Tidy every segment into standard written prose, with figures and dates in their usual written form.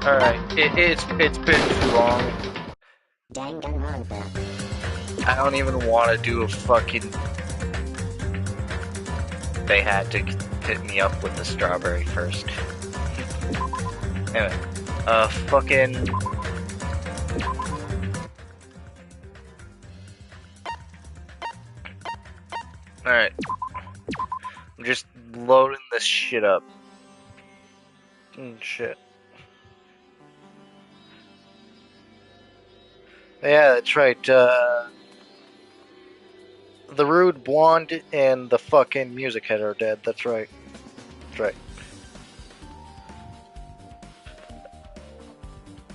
Alright, it's been too long. Danganronpa. I don't even want to do a fucking. They had to hit me up with the strawberry first. Anyway, fucking. Alright. I'm just loading this shit up. Shit. Yeah, that's right. The rude blonde and the fucking music head are dead. That's right. That's right.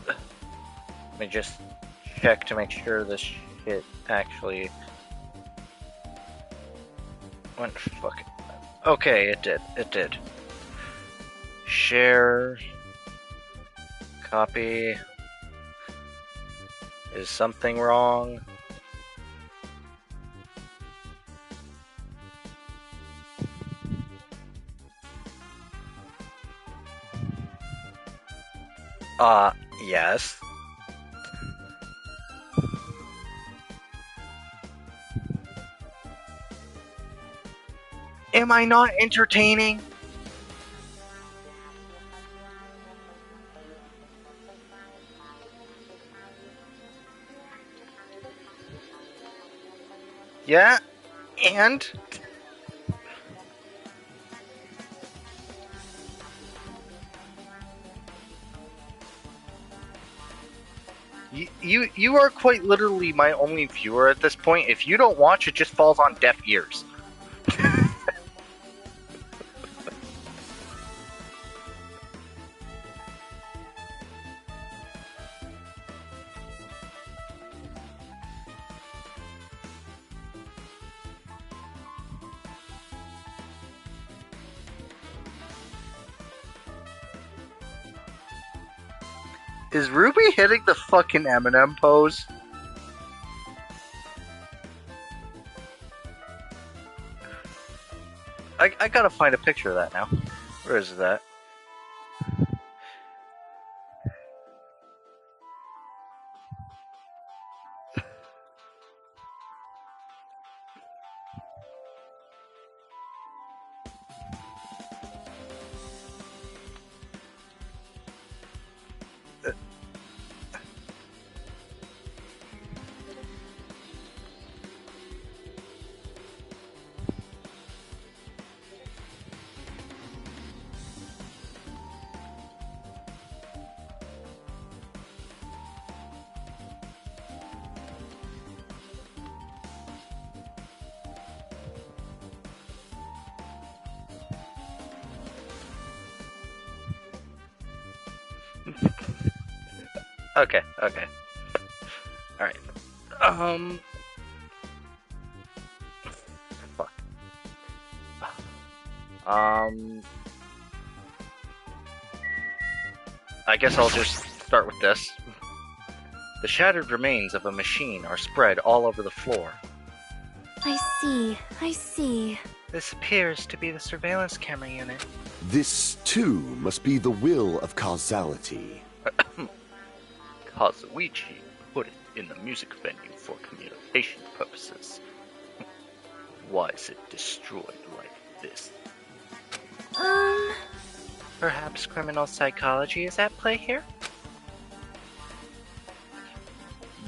Let me just check to make sure this shit actually went fucking. Okay, it did. It did. Share. Copy. Is something wrong? Yes. Am I not entertaining? Yeah, and you are quite literally my only viewer at this point. If you don't watch, it just falls on deaf ears. Is Ruby hitting the fucking Eminem pose? I gotta find a picture of that now. Where is that? Okay, okay. Alright. Fuck. I guess I'll just start with this. The shattered remains of a machine are spread all over the floor. I see. This appears to be the surveillance camera unit. This, too, must be the will of causality. Kazuichi put it in the music venue for communication purposes. Why is it destroyed like this? Perhaps criminal psychology is at play here?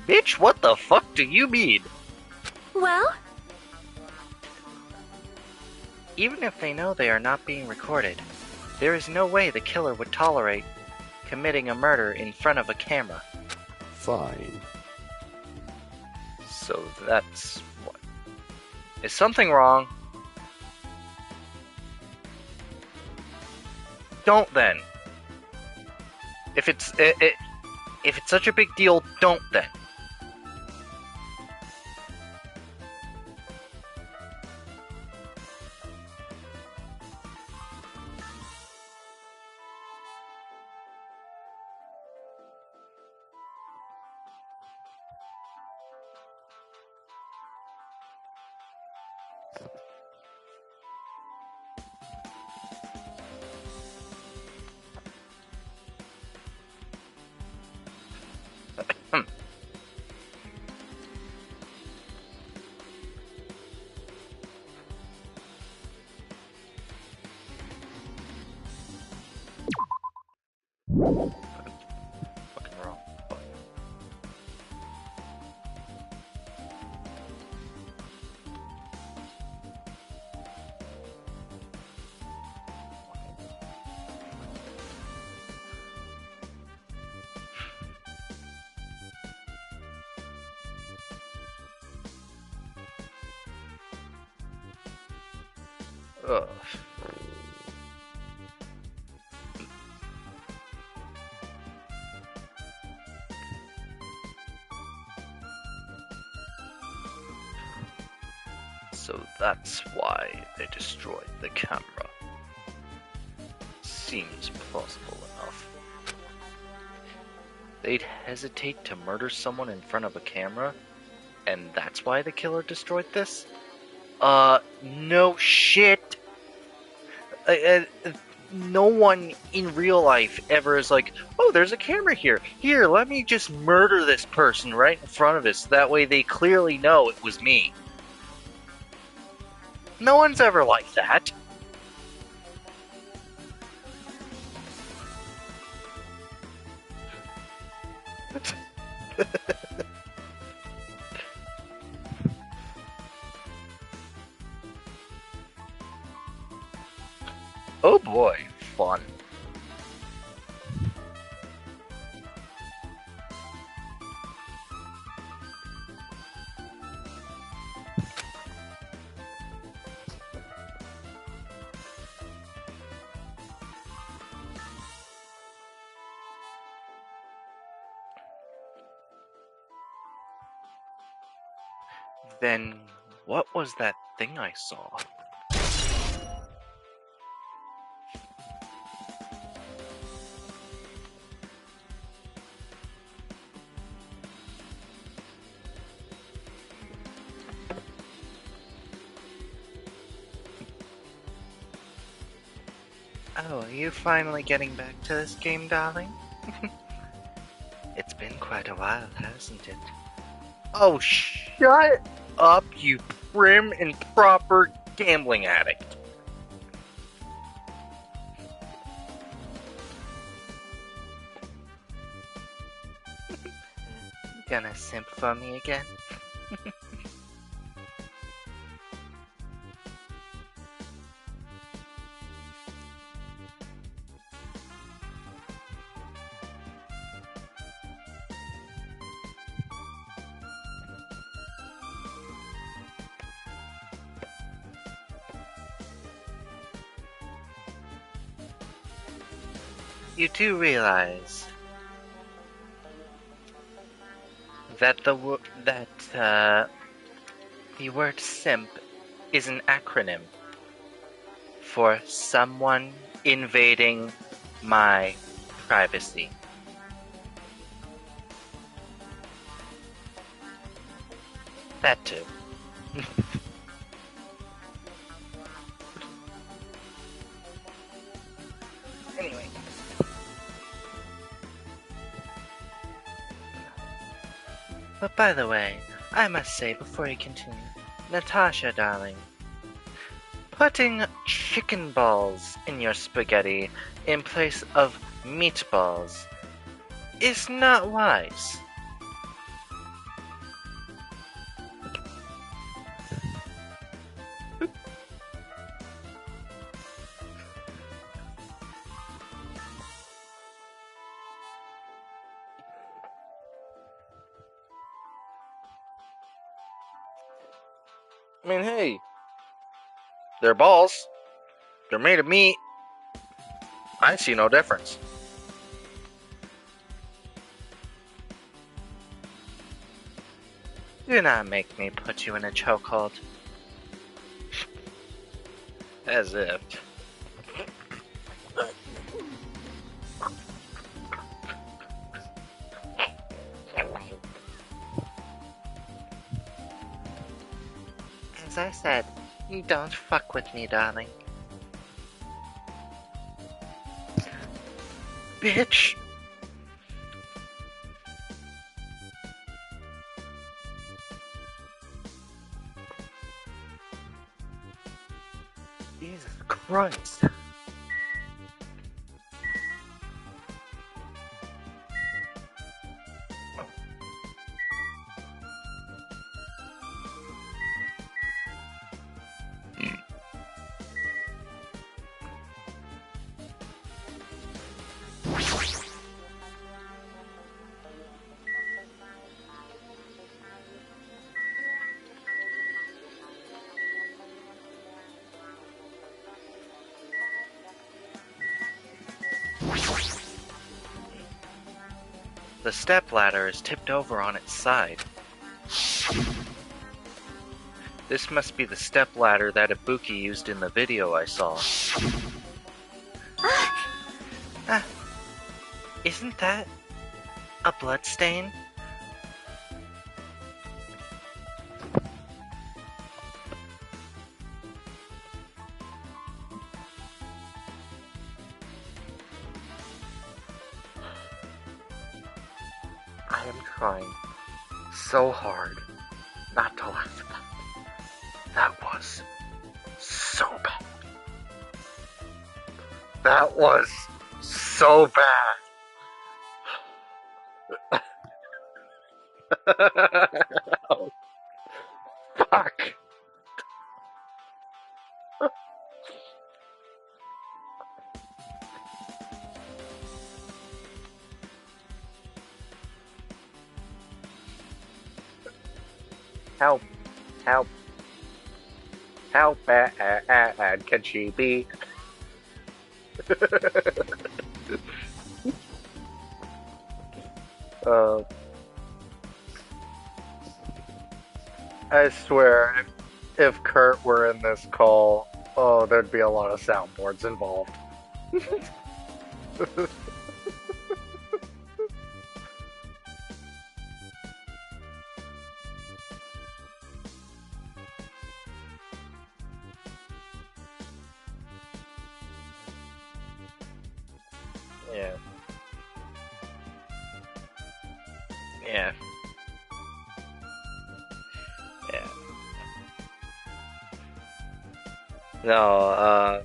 Bitch, what the fuck do you mean? Well? Even if they know they are not being recorded, there is no way the killer would tolerate committing a murder in front of a camera. Fine. So that's what? Is something wrong? Don't then. If it's such a big deal, don't then. Fucking wrong. Fuck. Ugh. So that's why they destroyed the camera. Seems plausible enough. They'd hesitate to murder someone in front of a camera, and that's why the killer destroyed this? No shit. No one in real life ever is like, oh, there's a camera here. Here, let me just murder this person right in front of us. That way they clearly know it was me. No one's ever like that. Oh boy, fun. Then what was that thing I saw? Oh, are you finally getting back to this game, darling? It's been quite a while, hasn't it? Oh, shut up, you prim and proper gambling addict. Gonna simp for me again? You do realize that the word simp is an acronym for someone invading my privacy. That too. Anyway. But by the way, I must say before you continue, Natasha, darling, putting chicken balls in your spaghetti in place of meatballs is not wise. I mean, hey, they're balls. They're made of meat. I see no difference. Do not make me put you in a chokehold. As if. As I said, don't fuck with me, darling. Bitch! Jesus Christ. The stepladder is tipped over on its side. This must be the stepladder that Ibuki used in the video I saw. Isn't that a bloodstain? I am trying so hard not to laugh at that. That was so bad. That was so bad. Oh, fuck. Help. Help. How bad can she be? I swear, if Kurt were in this call, oh, there'd be a lot of soundboards involved. Yeah. Yeah. Yeah. No,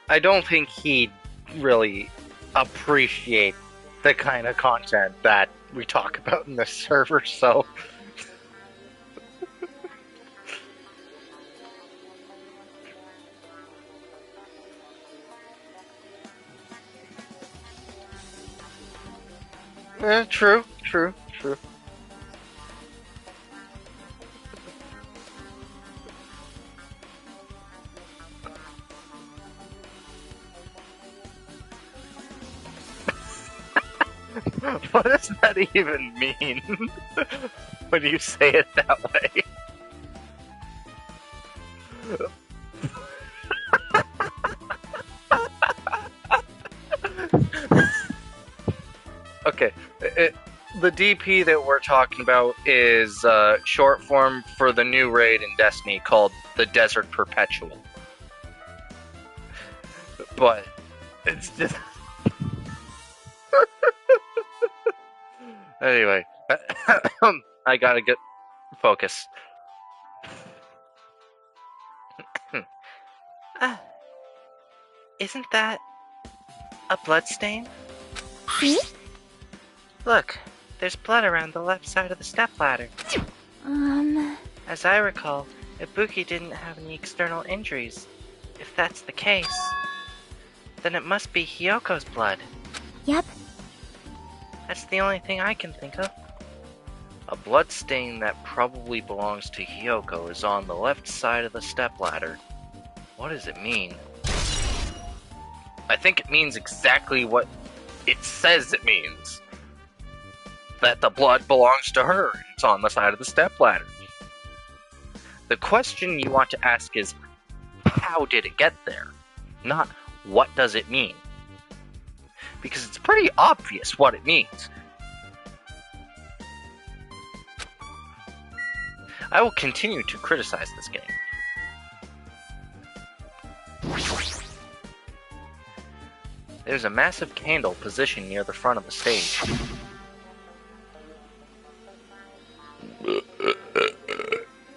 I don't think he'd really appreciate the kind of content that we talk about in this server, so... True. What does that even mean when you say it that way? Okay, the DP that we're talking about is short form for the new raid in Destiny called the Desert Perpetual. But it's just... Anyway, I gotta get focused. Isn't that a bloodstain? See? Look, there's blood around the left side of the stepladder. As I recall, Ibuki didn't have any external injuries. If that's the case, then it must be Hyoko's blood. Yep. That's the only thing I can think of. A bloodstain that probably belongs to Hyoko is on the left side of the stepladder. What does it mean? I think it means exactly what it says it means. That the blood belongs to her. It's on the side of the stepladder. The question you want to ask is, how did it get there? Not, what does it mean? Because it's pretty obvious what it means. I will continue to criticize this game. There's a massive candle positioned near the front of the stage.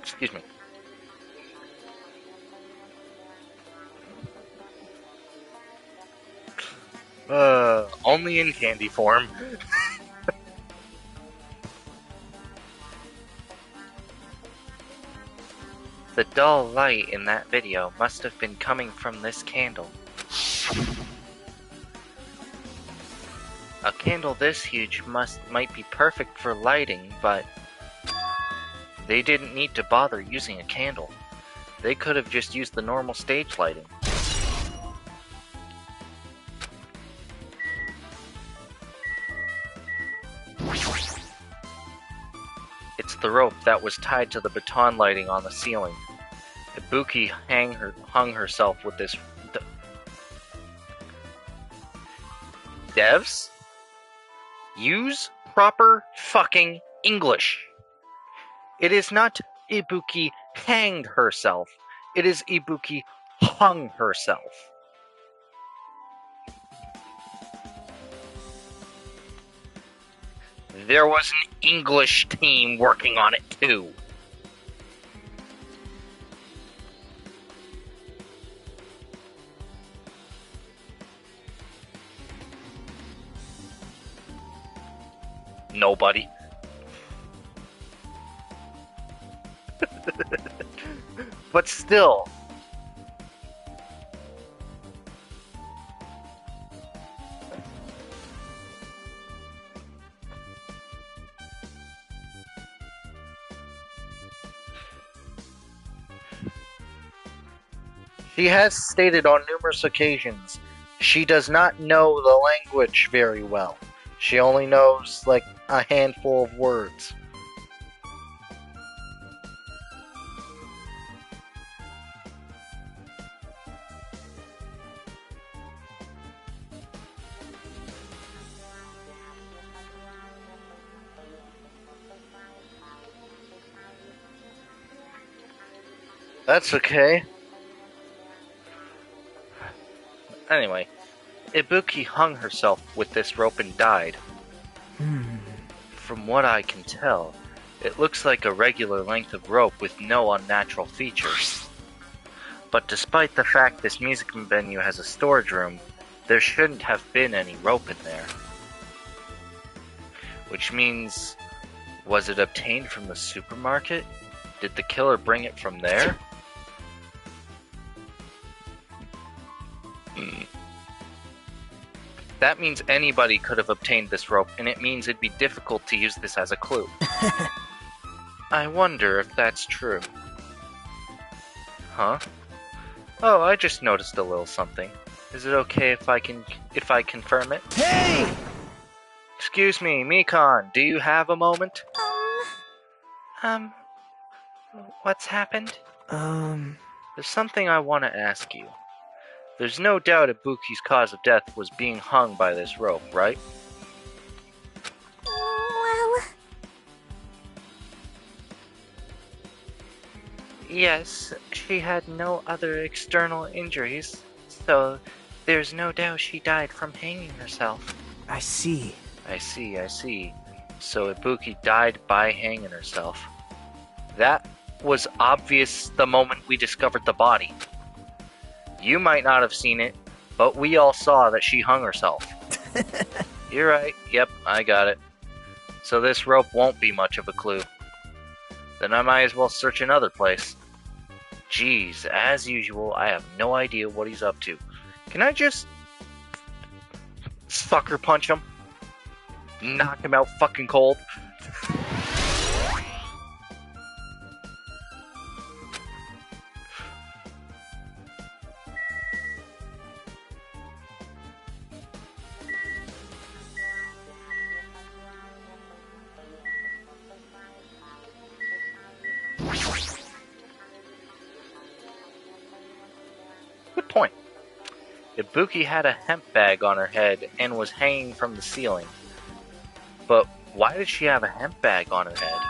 Excuse me. Only in candy form. The dull light in that video must have been coming from this candle. A candle this huge might be perfect for lighting, but they didn't need to bother using a candle. They could have just used the normal stage lighting. It's the rope that was tied to the baton lighting on the ceiling. Ibuki hung herself with this... Devs? Use proper fucking English. It is not Ibuki hanged herself. It is Ibuki hung herself. There was an English team working on it too. Nobody. But still. She has stated on numerous occasions she does not know the language very well. She only knows like a handful of words. That's okay. Anyway, Ibuki hung herself with this rope and died. From what I can tell, it looks like a regular length of rope with no unnatural features. But despite the fact this music venue has a storage room, there shouldn't have been any rope in there. Which means, was it obtained from the supermarket? Did the killer bring it from there? That means anybody could have obtained this rope, and it means it'd be difficult to use this as a clue. I wonder if that's true. Huh? Oh, I just noticed a little something. Is it okay if I confirm it? Hey! Excuse me, Mikan, do you have a moment? What's happened? There's something I want to ask you. There's no doubt Ibuki's cause of death was being hung by this rope, right? Well... Yes, she had no other external injuries, so there's no doubt she died from hanging herself. I see. I see. So Ibuki died by hanging herself. That was obvious the moment we discovered the body. You might not have seen it, but we all saw that she hung herself. You're right. Yep, I got it. So this rope won't be much of a clue. Then I might as well search another place. Jeez, as usual, I have no idea what he's up to. Can I just sucker punch him? Knock him out fucking cold? Good point. Ibuki had a hemp bag on her head and was hanging from the ceiling. But why did she have a hemp bag on her head?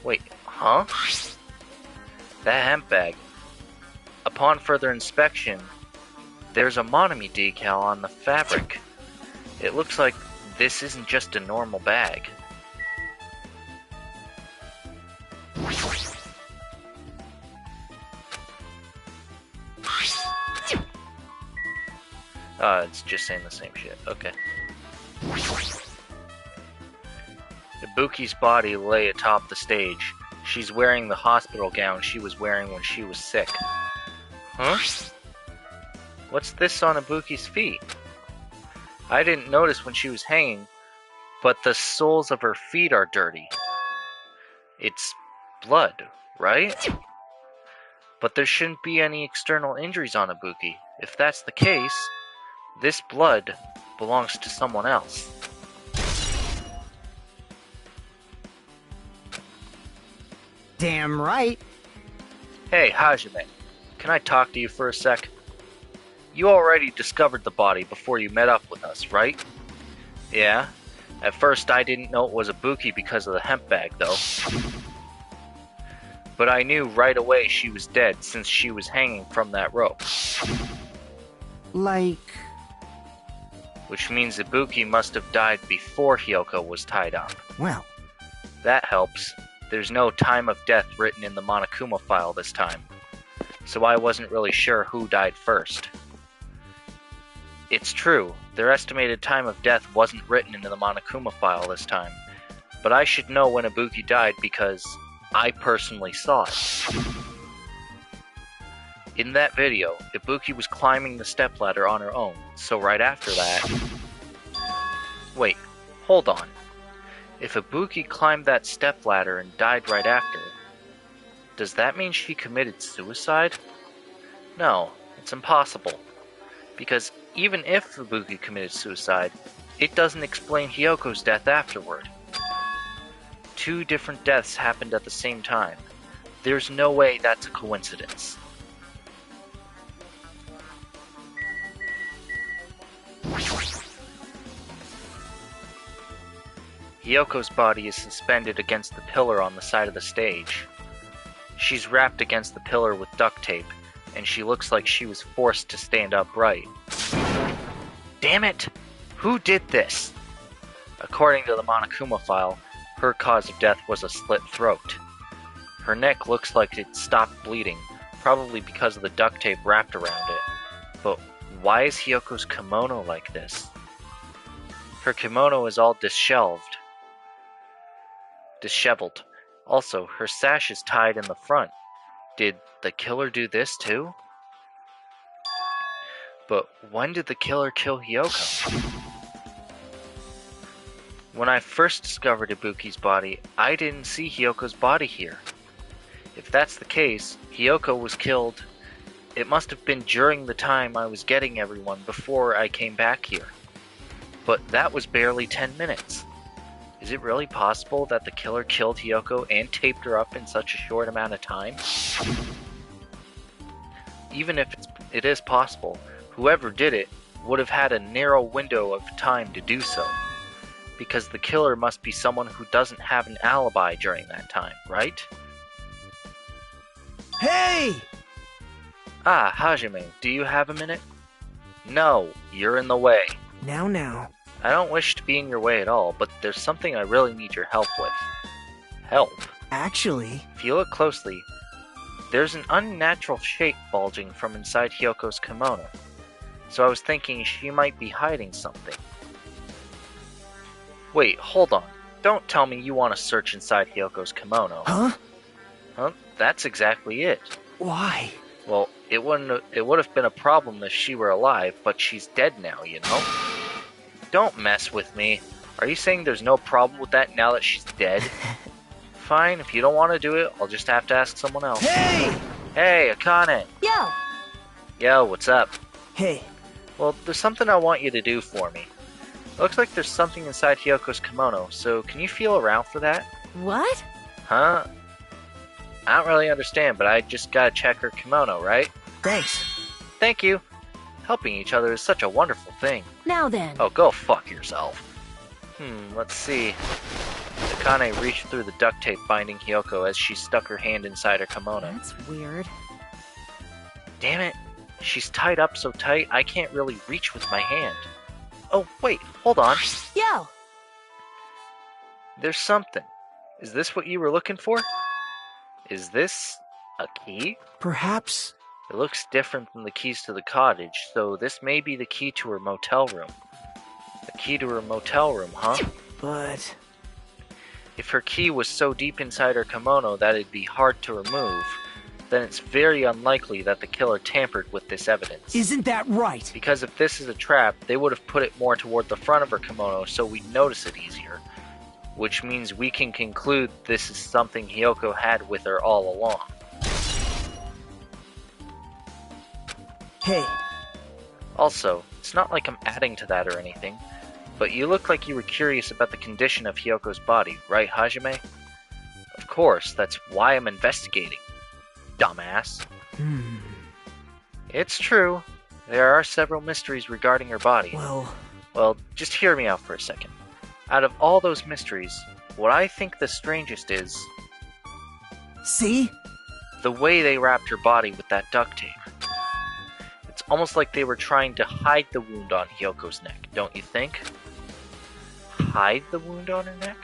Wait, huh? That hemp bag. Upon further inspection, there's a Monami decal on the fabric. It looks like this isn't just a normal bag. It's just saying the same shit. Okay. Ibuki's body lay atop the stage. She's wearing the hospital gown she was wearing when she was sick. Huh? What's this on Ibuki's feet? I didn't notice when she was hanging, but the soles of her feet are dirty. It's blood, right? But there shouldn't be any external injuries on Ibuki. If that's the case, this blood belongs to someone else. Damn right. Hey, Hajime, can I talk to you for a sec? You already discovered the body before you met up with us, right? Yeah. At first I didn't know it was Ibuki because of the hemp bag, though. But I knew right away she was dead since she was hanging from that rope. Like... Which means Ibuki must have died before Hyoko was tied up. Well, that helps. There's no time of death written in the Monokuma file this time, so I wasn't really sure who died first. It's true, their estimated time of death wasn't written into the Monokuma file this time, but I should know when Ibuki died because I personally saw it. In that video, Ibuki was climbing the stepladder on her own, so right after that... Wait, hold on. If Ibuki climbed that stepladder and died right after, does that mean she committed suicide? No, it's impossible. Because even if Ibuki committed suicide, it doesn't explain Hyoko's death afterward. 2 different deaths happened at the same time. There's no way that's a coincidence. Hyoko's body is suspended against the pillar on the side of the stage. She's wrapped against the pillar with duct tape, and she looks like she was forced to stand upright. Damn it! Who did this? According to the Monokuma file, her cause of death was a slit throat. Her neck looks like it stopped bleeding, probably because of the duct tape wrapped around it. But why is Hyoko's kimono like this? Her kimono is all disheveled. Also, her sash is tied in the front. Did the killer do this too? But when did the killer kill Hyoko? When I first discovered Ibuki's body, I didn't see Hyoko's body here. If that's the case, Hyoko was killed. It must have been during the time I was getting everyone before I came back here. But that was barely 10 minutes. Is it really possible that the killer killed Hyoko and taped her up in such a short amount of time? Even if it is possible, whoever did it would have had a narrow window of time to do so. Because the killer must be someone who doesn't have an alibi during that time, right? hey! Ah, Hajime, do you have a minute? No, you're in the way. Now. I don't wish to be in your way at all, but there's something I really need your help with. Help? Actually... If you look closely, there's an unnatural shape bulging from inside Hyoko's kimono. So I was thinking she might be hiding something. Wait, hold on. Don't tell me you want to search inside Hyoko's kimono. Huh? Huh? That's exactly it. Why? Well, it would have been a problem if she were alive, but she's dead now, you know? Don't mess with me. Are you saying there's no problem with that now that she's dead? Fine, if you don't want to do it, I'll just have to ask someone else. Hey! Hey, Akane! Yo! Yo, what's up? Hey. Well, there's something I want you to do for me. Looks like there's something inside Hyoko's kimono, so can you feel around for that? What? Huh? I don't really understand, but I just gotta check her kimono, right? Thanks. Thank you. Helping each other is such a wonderful thing. Now then. Oh, go fuck yourself. Let's see. Akane reached through the duct tape binding Hyoko as she stuck her hand inside her kimono. That's weird. Damn it. She's tied up so tight I can't really reach with my hand. Oh, wait, hold on. Yo! There's something. Is this what you were looking for? Is this a key? Perhaps... It looks different than the keys to the cottage, so this may be the key to her motel room. A key to her motel room, huh? But... If her key was so deep inside her kimono that it'd be hard to remove, then it's very unlikely that the killer tampered with this evidence. Isn't that right? Because if this is a trap, they would have put it more toward the front of her kimono so we'd notice it easier. Which means we can conclude this is something Hyoko had with her all along. Hey. Also, it's not like I'm adding to that or anything, but you look like you were curious about the condition of Hyoko's body, right, Hajime? course, that's why I'm investigating, dumbass. It's true. There are several mysteries regarding her body. Well, just hear me out for a second. Out of all those mysteries, what I think the strangest is... See? the way they wrapped her body with that duct tape. It's almost like they were trying to hide the wound on Hyoko's neck, don't you think? Hide the wound on her neck?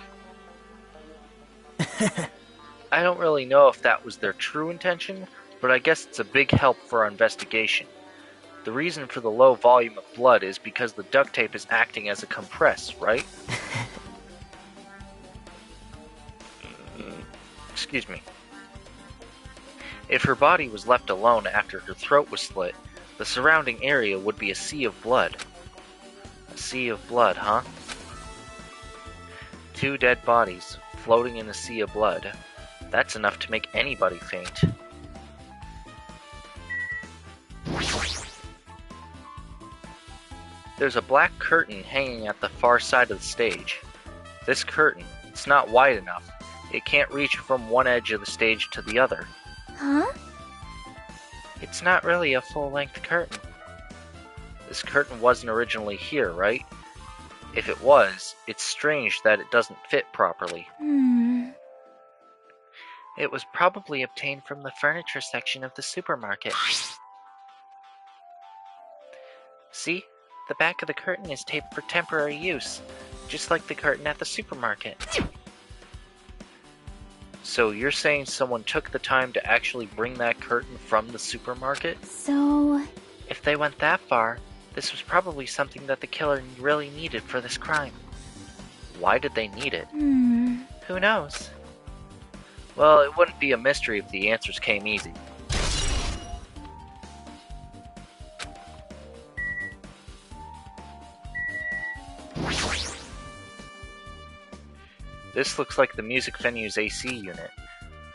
I don't really know if that was their true intention, but I guess it's a big help for our investigation. The reason for the low volume of blood is because the duct tape is acting as a compress, right? Excuse me. If her body was left alone after her throat was slit, the surrounding area would be a sea of blood. A sea of blood, huh? 2 dead bodies floating in a sea of blood. That's enough to make anybody faint. There's a black curtain hanging at the far side of the stage. This curtain, it's not wide enough. It can't reach from one edge of the stage to the other. Huh? It's not really a full-length curtain. This curtain wasn't originally here, right? If it was, it's strange that it doesn't fit properly. It was probably obtained from the furniture section of the supermarket. See? The back of the curtain is taped for temporary use, just like the curtain at the supermarket. So you're saying someone took the time to actually bring that curtain from the supermarket? So... If they went that far, this was probably something that the killer really needed for this crime. Why did they need it? Who knows? Well, it wouldn't be a mystery if the answers came easy. This looks like the music venue's AC unit.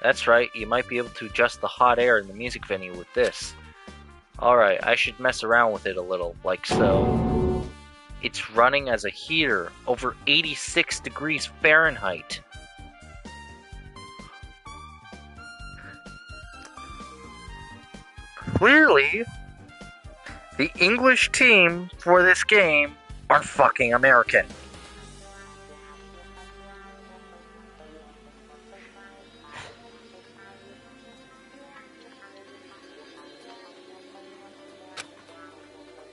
That's right, you might be able to adjust the hot air in the music venue with this. Alright, I should mess around with it a little, like so. It's running as a heater, over 86 degrees Fahrenheit. Clearly, the English team for this game are fucking American.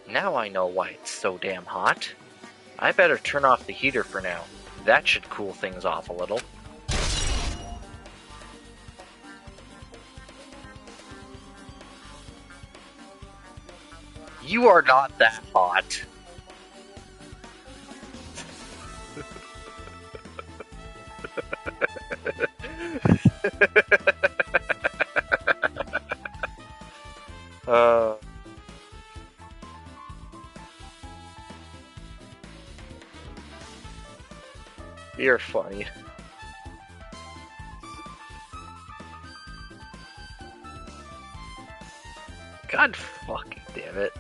Now I know why it's so damn hot. I better turn off the heater for now. That should cool things off a little. You are not that hot. You're funny. God fucking damn it.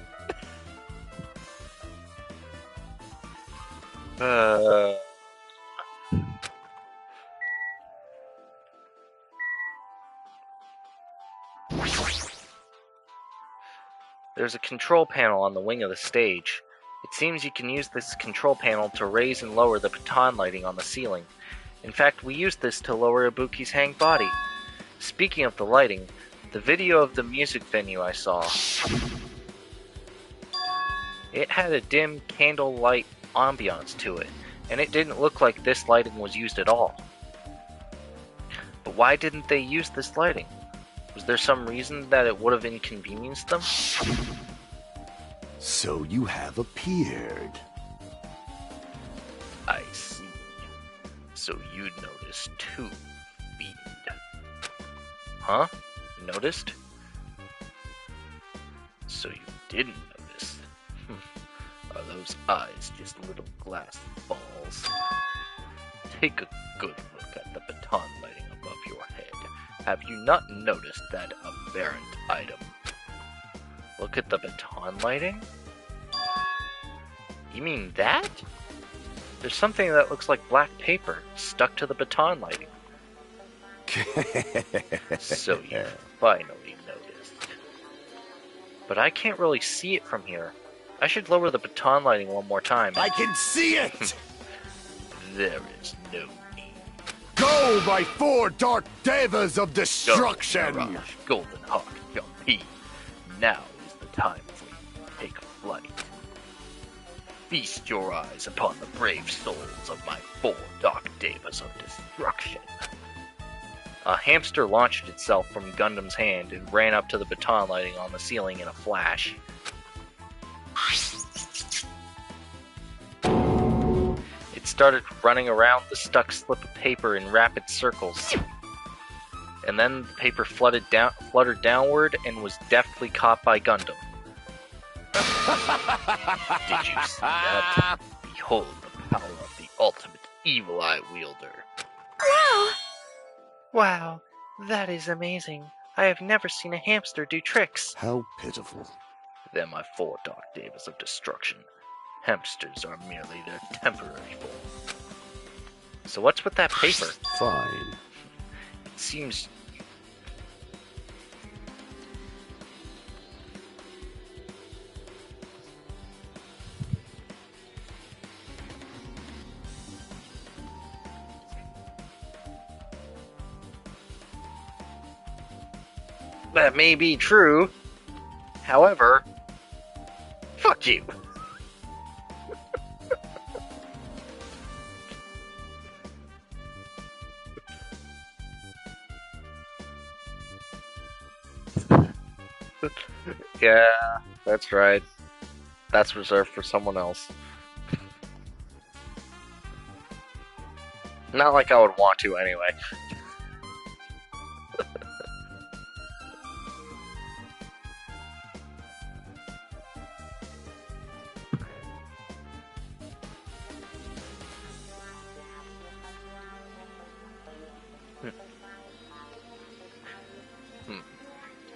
There's a control panel on the wing of the stage. It seems you can use this control panel to raise and lower the baton lighting on the ceiling. In fact, we used this to lower Ibuki's hang body. Speaking of the lighting, the video of the music venue I saw, it had a dim candlelight ambiance to it, and it didn't look like this lighting was used at all. But why didn't they use this lighting? Was there some reason that it would have inconvenienced them? So you have appeared. I see. So you noticed too, Fiend. Huh? Noticed? So you didn't notice. Are those eyes just little glass balls? Take a good look at the baton lighting above your head. Have you not noticed that aberrant item? Look at the baton lighting? You mean that? There's something that looks like black paper stuck to the baton lighting. So you finally noticed. But I can't really see it from here. I should lower the baton lighting one more time. I can see it! There is no need. Go, my four dark devas of destruction! Go, Mirage, Golden Hawk, Jumpy. Now is the time for you to take flight. Feast your eyes upon the brave souls of my four dark devas of destruction. A hamster launched itself from Gundam's hand and ran up to the baton lighting on the ceiling in a flash. It started running around the stuck slip of paper in rapid circles. And then the paper fluttered downward and was deftly caught by Gundam. Did you see that? Behold the power of the ultimate evil eye wielder. Wow! Wow, that is amazing. I have never seen a hamster do tricks. How pitiful. They're my four dark devas of destruction. Hamsters are merely their temporary form. So what's with that paper? Fine. It seems... That may be true. However, fuck you. Yeah, that's right. That's reserved for someone else. Not like I would want to anyway.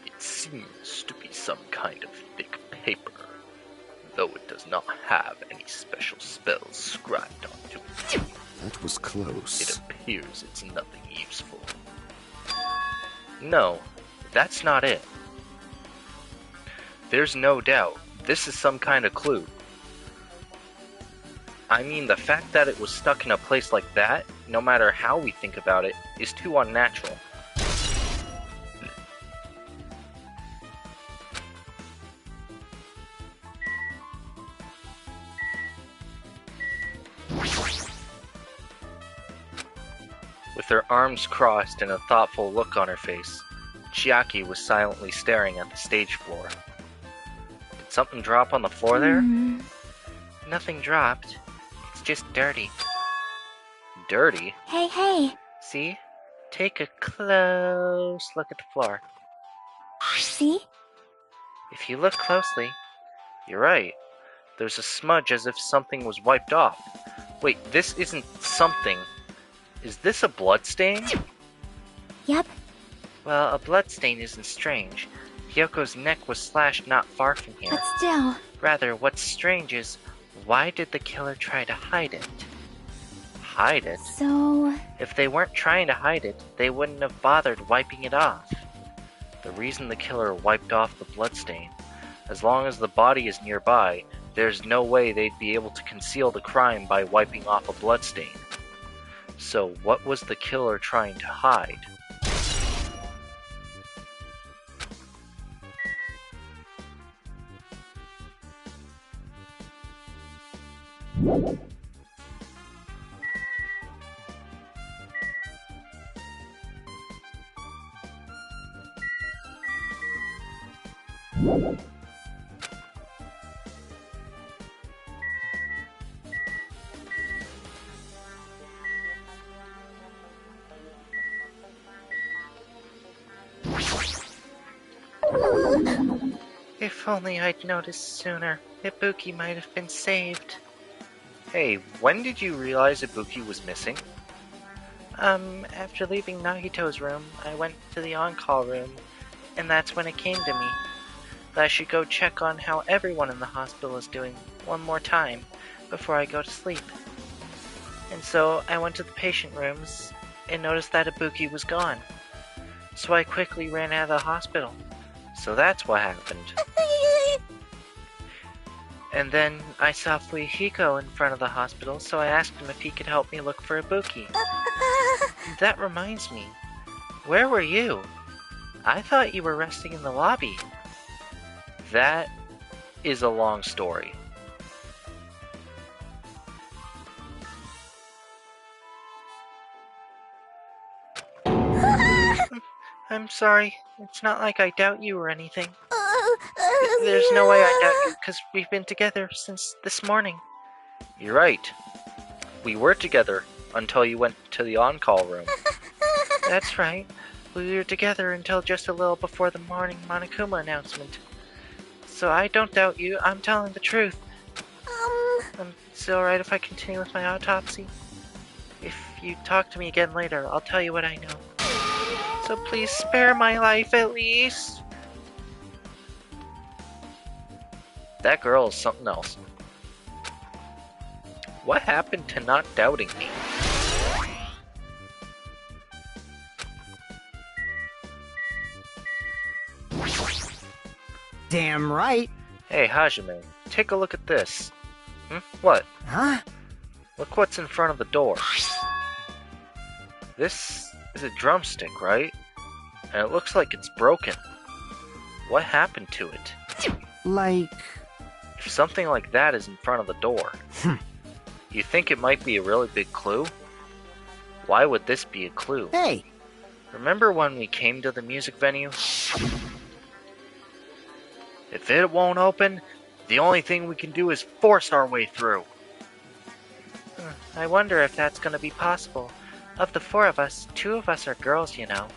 It seems to be some kind of thick paper, though it does not have any special spells scribed onto it. That was close. It appears it's nothing useful. No, that's not it. There's no doubt this is some kind of clue. I mean, the fact that it was stuck in a place like that, no matter how we think about it, is too unnatural. With her arms crossed and a thoughtful look on her face, Chiaki was silently staring at the stage floor. Did something drop on the floor there? Nothing dropped. It's just dirty. Dirty? Hey. See? Take a close look at the floor. See? If you look closely, you're right. There's a smudge as if something was wiped off. Wait, this isn't something. Is this a bloodstain? Yep. Well, a bloodstain isn't strange. Hyoko's neck was slashed not far from here. But still. Rather, what's strange is, why did the killer try to hide it? Hide it? So... If they weren't trying to hide it, they wouldn't have bothered wiping it off. The reason the killer wiped off the bloodstain, as long as the body is nearby, there's no way they'd be able to conceal the crime by wiping off a bloodstain. So what was the killer trying to hide? If only I'd noticed sooner, Ibuki might have been saved. Hey, when did you realize Ibuki was missing? After leaving Nagito's room, I went to the on-call room, and that's when it came to me. That I should go check on how everyone in the hospital is doing one more time before I go to sleep. And so I went to the patient rooms, and noticed that Ibuki was gone. So I quickly ran out of the hospital. So that's what happened. And then I saw Fuyuhiko in front of the hospital, so I asked him if he could help me look for Ibuki. That reminds me, where were you? I thought you were resting in the lobby. That is a long story. I'm sorry. It's not like I doubt you or anything. There's no way I doubt you, because we've been together since this morning. You're right. We were together until you went to the on-call room. That's right. We were together until just a little before the morning Monokuma announcement. So I don't doubt you. I'm telling the truth. Is it alright if I continue with my autopsy? If you talk to me again later, I'll tell you what I know. So please spare my life at least. That girl is something else. What happened to not doubting me? Damn right. Hey, Hajime, take a look at this. What? Huh? Look what's in front of the door. This is a drumstick, right? And it looks like it's broken. What happened to it? Like... If something like that is in front of the door, you think it might be a really big clue? Why would this be a clue? Hey! Remember when we came to the music venue? If it won't open, the only thing we can do is force our way through. I wonder if that's gonna be possible. Of the four of us, two of us are girls, you know.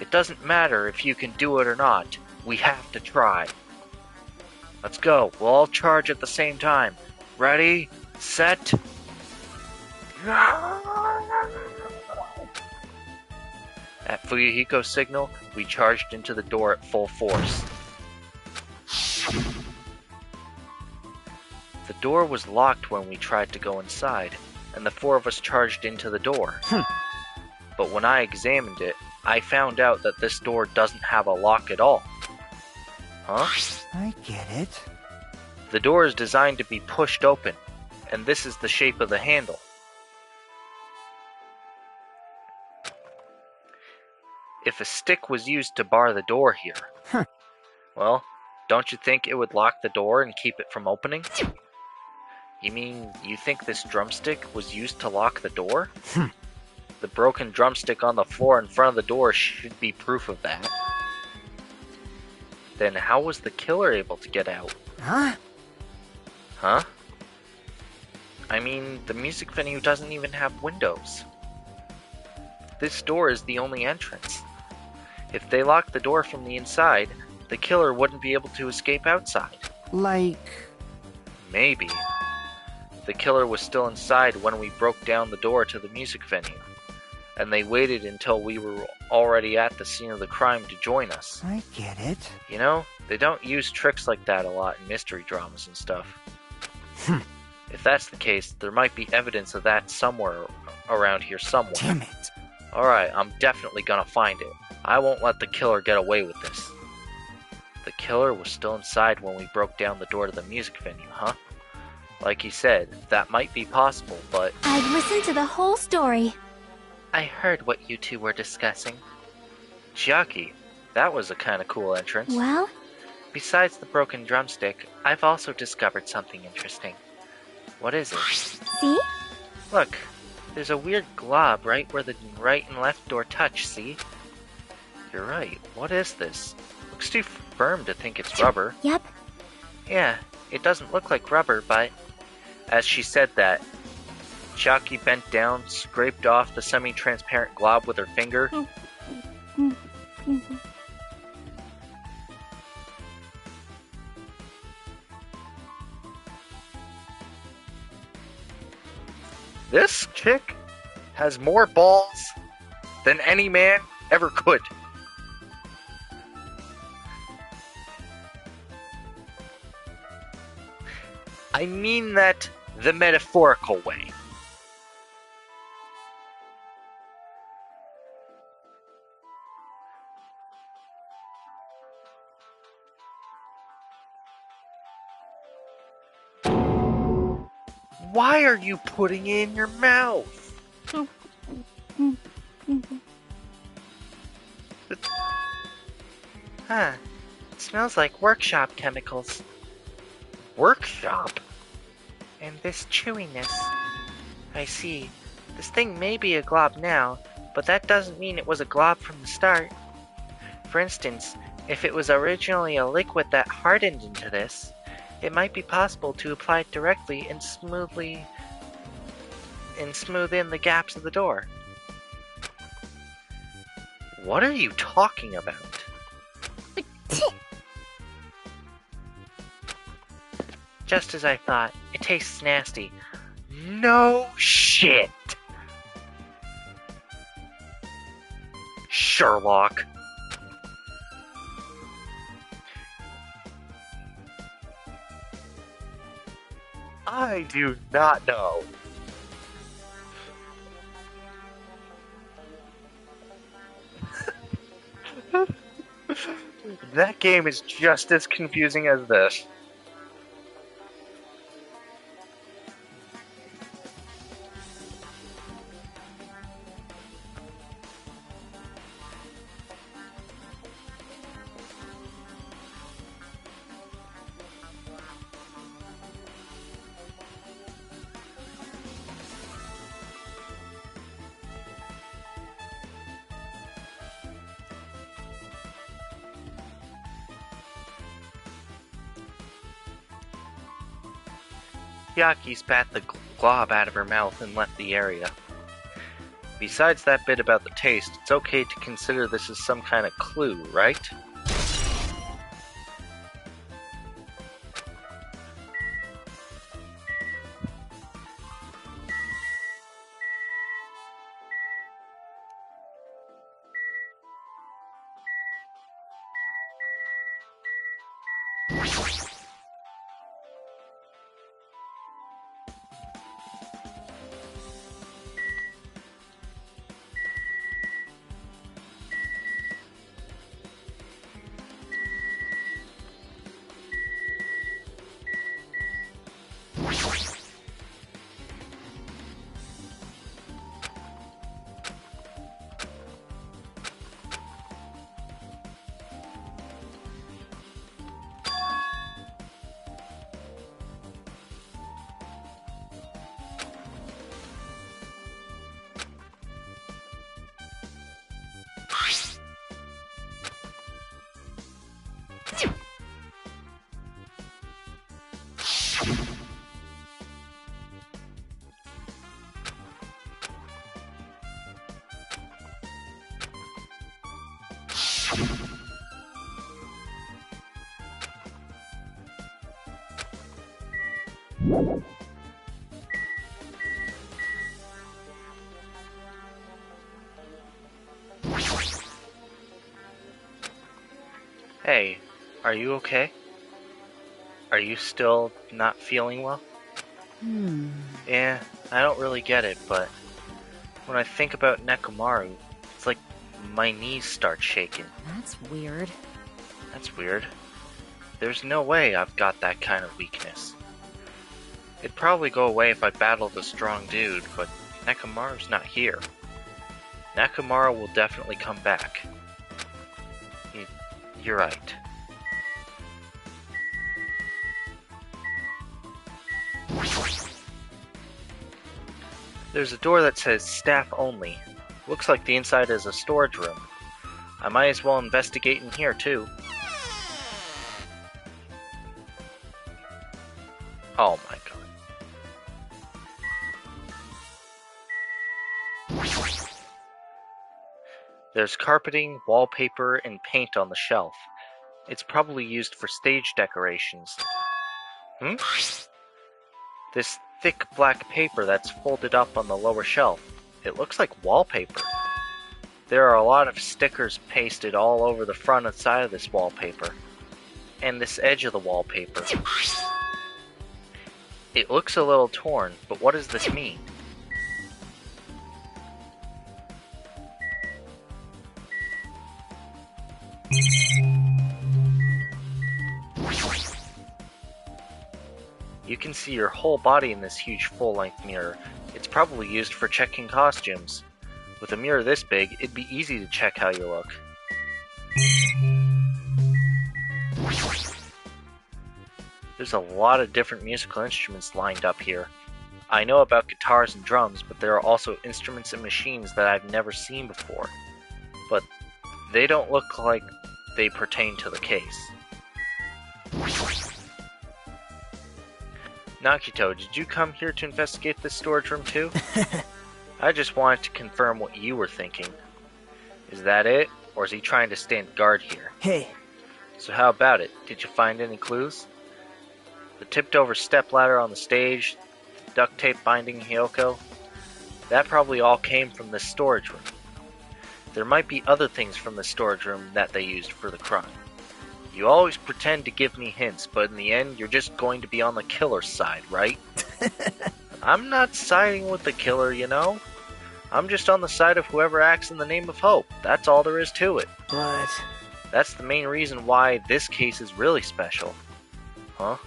It doesn't matter if you can do it or not. We have to try. Let's go. We'll all charge at the same time. Ready? Set. At Fuyuhiko's signal, we charged into the door at full force. The door was locked when we tried to go inside, and the four of us charged into the door. But when I examined it, I found out that this door doesn't have a lock at all. Huh? I get it. The door is designed to be pushed open, and this is the shape of the handle. If a stick was used to bar the door here, well, don't you think it would lock the door and keep it from opening? You mean you think this drumstick was used to lock the door? The broken drumstick on the floor in front of the door should be proof of that. Then how was the killer able to get out? Huh? Huh? I mean, the music venue doesn't even have windows. This door is the only entrance. If they locked the door from the inside, the killer wouldn't be able to escape outside. Like... Maybe. The killer was still inside when we broke down the door to the music venue, and they waited until we were already at the scene of the crime to join us. I get it. You know, they don't use tricks like that a lot in mystery dramas and stuff. If that's the case, there might be evidence of that somewhere around here somewhere. Damn it. Alright, I'm definitely gonna find it. I won't let the killer get away with this. The killer was still inside when we broke down the door to the music venue, huh? Like he said, that might be possible, but... I've listened to the whole story. I heard what you two were discussing. Chiaki, that was a kinda cool entrance. Well? Besides the broken drumstick, I've also discovered something interesting. What is it? See? Look, there's a weird glob right where the right and left door touch, see? You're right, what is this? Looks too firm to think it's rubber. Yep. Yeah, it doesn't look like rubber, but... As she said that, Chiaki bent down, scraped off the semi-transparent glob with her finger. This chick has more balls than any man ever could. I mean that the metaphorical way. Why are you putting it in your mouth? Huh. It smells like workshop chemicals. Workshop? And this chewiness. I see. This thing may be a glob now, but that doesn't mean it was a glob from the start. For instance, if it was originally a liquid that hardened into this, it might be possible to apply it directly and smooth in the gaps of the door. What are you talking about? Just as I thought, it tastes nasty. No shit! Sherlock. I do not know. That game is just as confusing as this. Yaki spat the glob out of her mouth and left the area. Besides that bit about the taste, it's okay to consider this as some kind of clue, right? Hey, are you okay? Are you still not feeling well? Yeah, I don't really get it, but when I think about Nekomaru, it's like my knees start shaking. That's weird. That's weird. There's no way I've got that kind of weakness. It'd probably go away if I battled a strong dude, but Nekomaru's not here. Nekomaru will definitely come back. You're right. There's a door that says staff only. Looks like the inside is a storage room. I might as well investigate in here too. Oh my god. There's carpeting, wallpaper, and paint on the shelf. It's probably used for stage decorations. This thick black paper that's folded up on the lower shelf. It looks like wallpaper. There are a lot of stickers pasted all over the front and side of this wallpaper. And this edge of the wallpaper. It looks a little torn, but what does this mean? You You can see your whole body in this huge full-length mirror. It's probably used for checking costumes. With a mirror this big, it'd be easy to check how you look. There's a lot of different musical instruments lined up here. I know about guitars and drums, but there are also instruments and machines that I've never seen before. But they don't look like they pertain to the case. Nagito, did you come here to investigate this storage room too? I just wanted to confirm what you were thinking. Is that it? Or is he trying to stand guard here? Hey. So how about it? Did you find any clues? The tipped over stepladder on the stage, the duct tape binding Hiyoko, that probably all came from this storage room. There might be other things from the storage room that they used for the crime. You always pretend to give me hints, but in the end, you're just going to be on the killer's side, right? I'm not siding with the killer, you know? I'm just on the side of whoever acts in the name of hope. That's all there is to it. But... That's the main reason why this case is really special. Huh?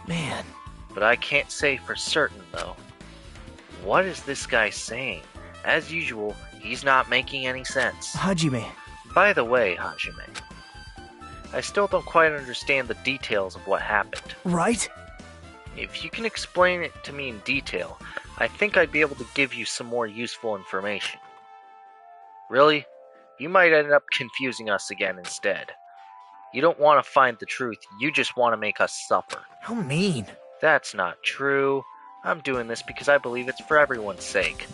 Man. But I can't say for certain, though. What is this guy saying? As usual, he's not making any sense. Hajime. By the way, Hajime, I still don't quite understand the details of what happened. Right? If you can explain it to me in detail, I think I'd be able to give you some more useful information. Really? You might end up confusing us again instead. You don't want to find the truth, you just want to make us suffer. How mean. That's not true. I'm doing this because I believe it's for everyone's sake.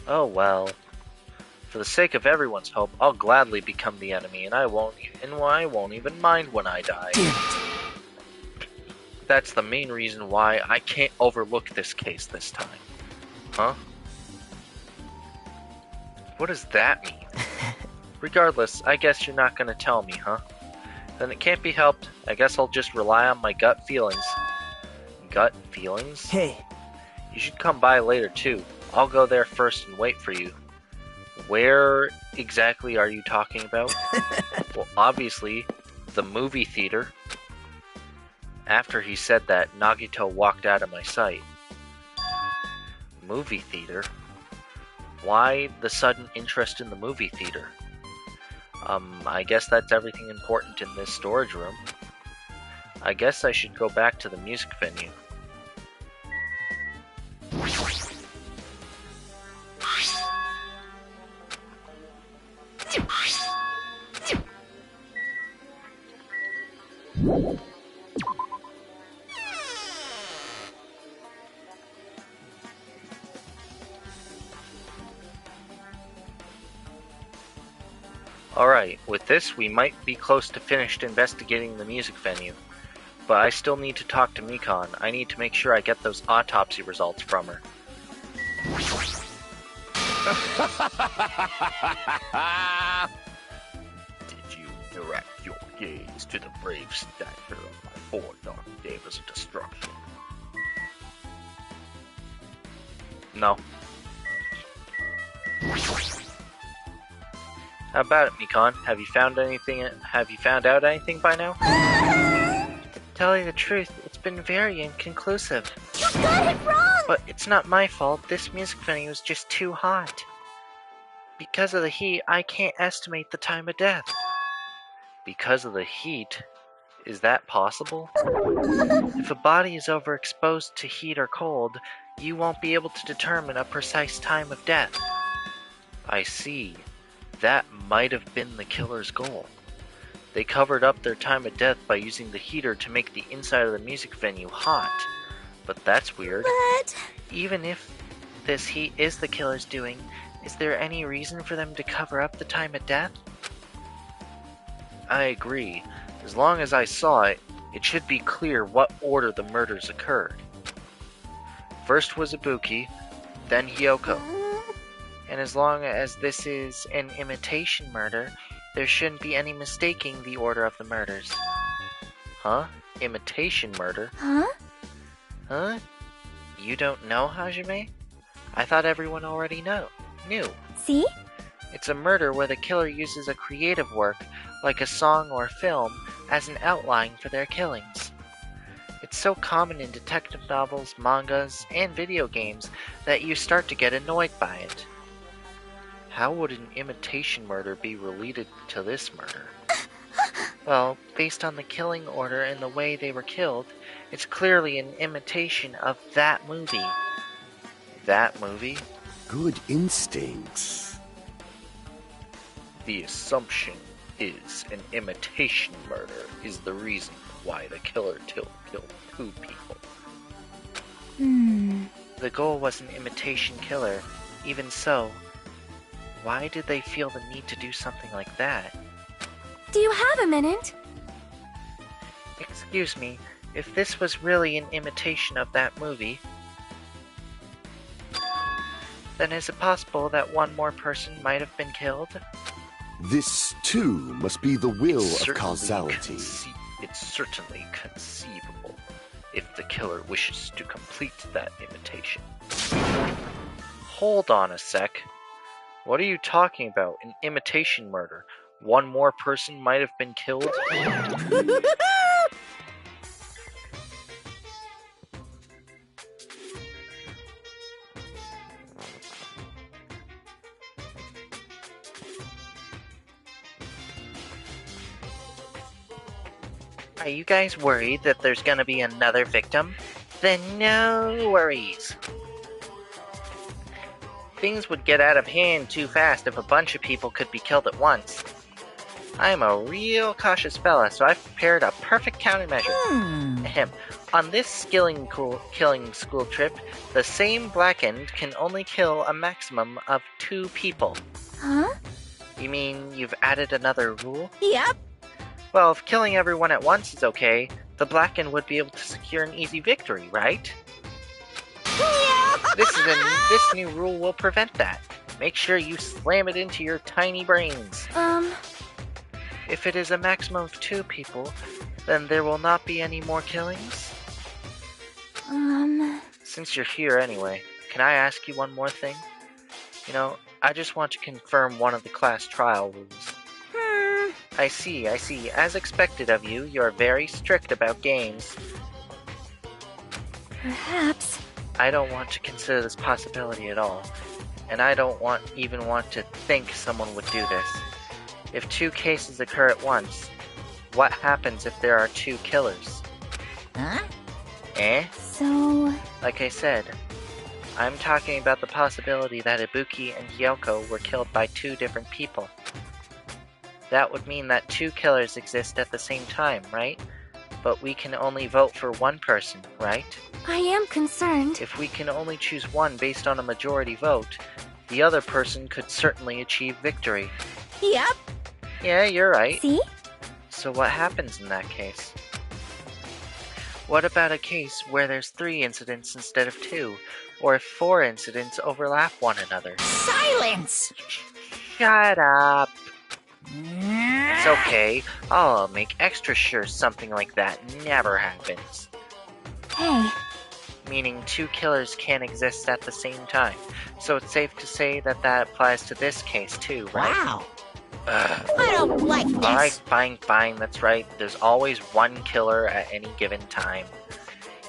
Oh well. For the sake of everyone's hope, I'll gladly become the enemy, and I won't even mind when I die. Damn it. That's the main reason why I can't overlook this case this time. Huh? What does that mean? Regardless, I guess you're not gonna tell me, huh? Then it can't be helped. I guess I'll just rely on my gut feelings. Gut feelings? Hey. You should come by later too. I'll go there first and wait for you. Where exactly are you talking about? Well, obviously, the movie theater. After he said that, Nagito walked out of my sight. Movie theater? Why the sudden interest in the movie theater? I guess that's everything important in this storage room. I guess I should go back to the music venue. Alright, with this we might be close to finished investigating the music venue. But I still need to talk to Mikon. I need to make sure I get those autopsy results from her. Did you direct your gaze to the brave stature of my 4 Dark Devas of Destruction? No. How about it, Mikon? Have you found out anything by now? To tell you the truth, it's been very inconclusive. You got it wrong! But it's not my fault. This music venue is just too hot. Because of the heat, I can't estimate the time of death. Because of the heat? Is that possible? If a body is overexposed to heat or cold, you won't be able to determine a precise time of death. I see. That might have been the killer's goal. They covered up their time of death by using the heater to make the inside of the music venue hot. But that's weird. But... Even if this heat is the killer's doing, is there any reason for them to cover up the time of death? I agree. As long as I saw it, it should be clear what order the murders occurred. First was Ibuki, then Hiyoko. And as long as this is an imitation murder, there shouldn't be any mistaking the order of the murders. Huh? Imitation murder? Huh? Huh? You don't know, Hajime? I thought everyone already knew. See? It's a murder where the killer uses a creative work, like a song or film, as an outline for their killings. It's so common in detective novels, mangas, and video games that you start to get annoyed by it. How would an imitation murder be related to this murder? Well, based on the killing order and the way they were killed, it's clearly an imitation of that movie. That movie? Good instincts. The assumption is an imitation murder is the reason why the killer killed 2 people. The goal was an imitation killer. Even so, why did they feel the need to do something like that? Do you have a minute? Excuse me, if this was really an imitation of that movie, then is it possible that one more person might have been killed? This, too, must be the will It's of certainly causality. It's certainly conceivable if the killer wishes to complete that imitation. Hold on a sec. What are you talking about? An imitation murder? One more person might have been killed? Are you guys worried that there's gonna be another victim? Then no worries. Things would get out of hand too fast if a bunch of people could be killed at once. I'm a real cautious fella, so I've prepared a perfect countermeasure. Ahem. On this killing school trip, the same Blackened can only kill a maximum of 2 people. Huh? You mean you've added another rule? Yep. Well, if killing everyone at once is okay, the Blackened would be able to secure an easy victory, right? This new rule will prevent that. Make sure you slam it into your tiny brains. If it is a maximum of 2 people, then there will not be any more killings? Since you're here anyway, can I ask you one more thing? You know, I just want to confirm one of the class trial rules. I see. As expected of you, you're very strict about games. Perhaps. I don't want to consider this possibility at all, and I don't even want to think someone would do this. If 2 cases occur at once, what happens if there are 2 killers? Huh? So... Like I said, I'm talking about the possibility that Ibuki and Hyoko were killed by 2 different people. That would mean that 2 killers exist at the same time, right? But we can only vote for one person, right? I am concerned. If we can only choose one based on a majority vote, the other person could certainly achieve victory. Yep. Yeah, you're right. See? So what happens in that case? What about a case where there's 3 incidents instead of 2? Or if 4 incidents overlap one another? Silence! Shut up! It's okay. I'll make extra sure something like that never happens. Hey, Meaning 2 killers can't exist at the same time. So it's safe to say that that applies to this case too, right? wow. Ugh. I don't like this. Alright, fine, that's right. There's always one killer at any given time.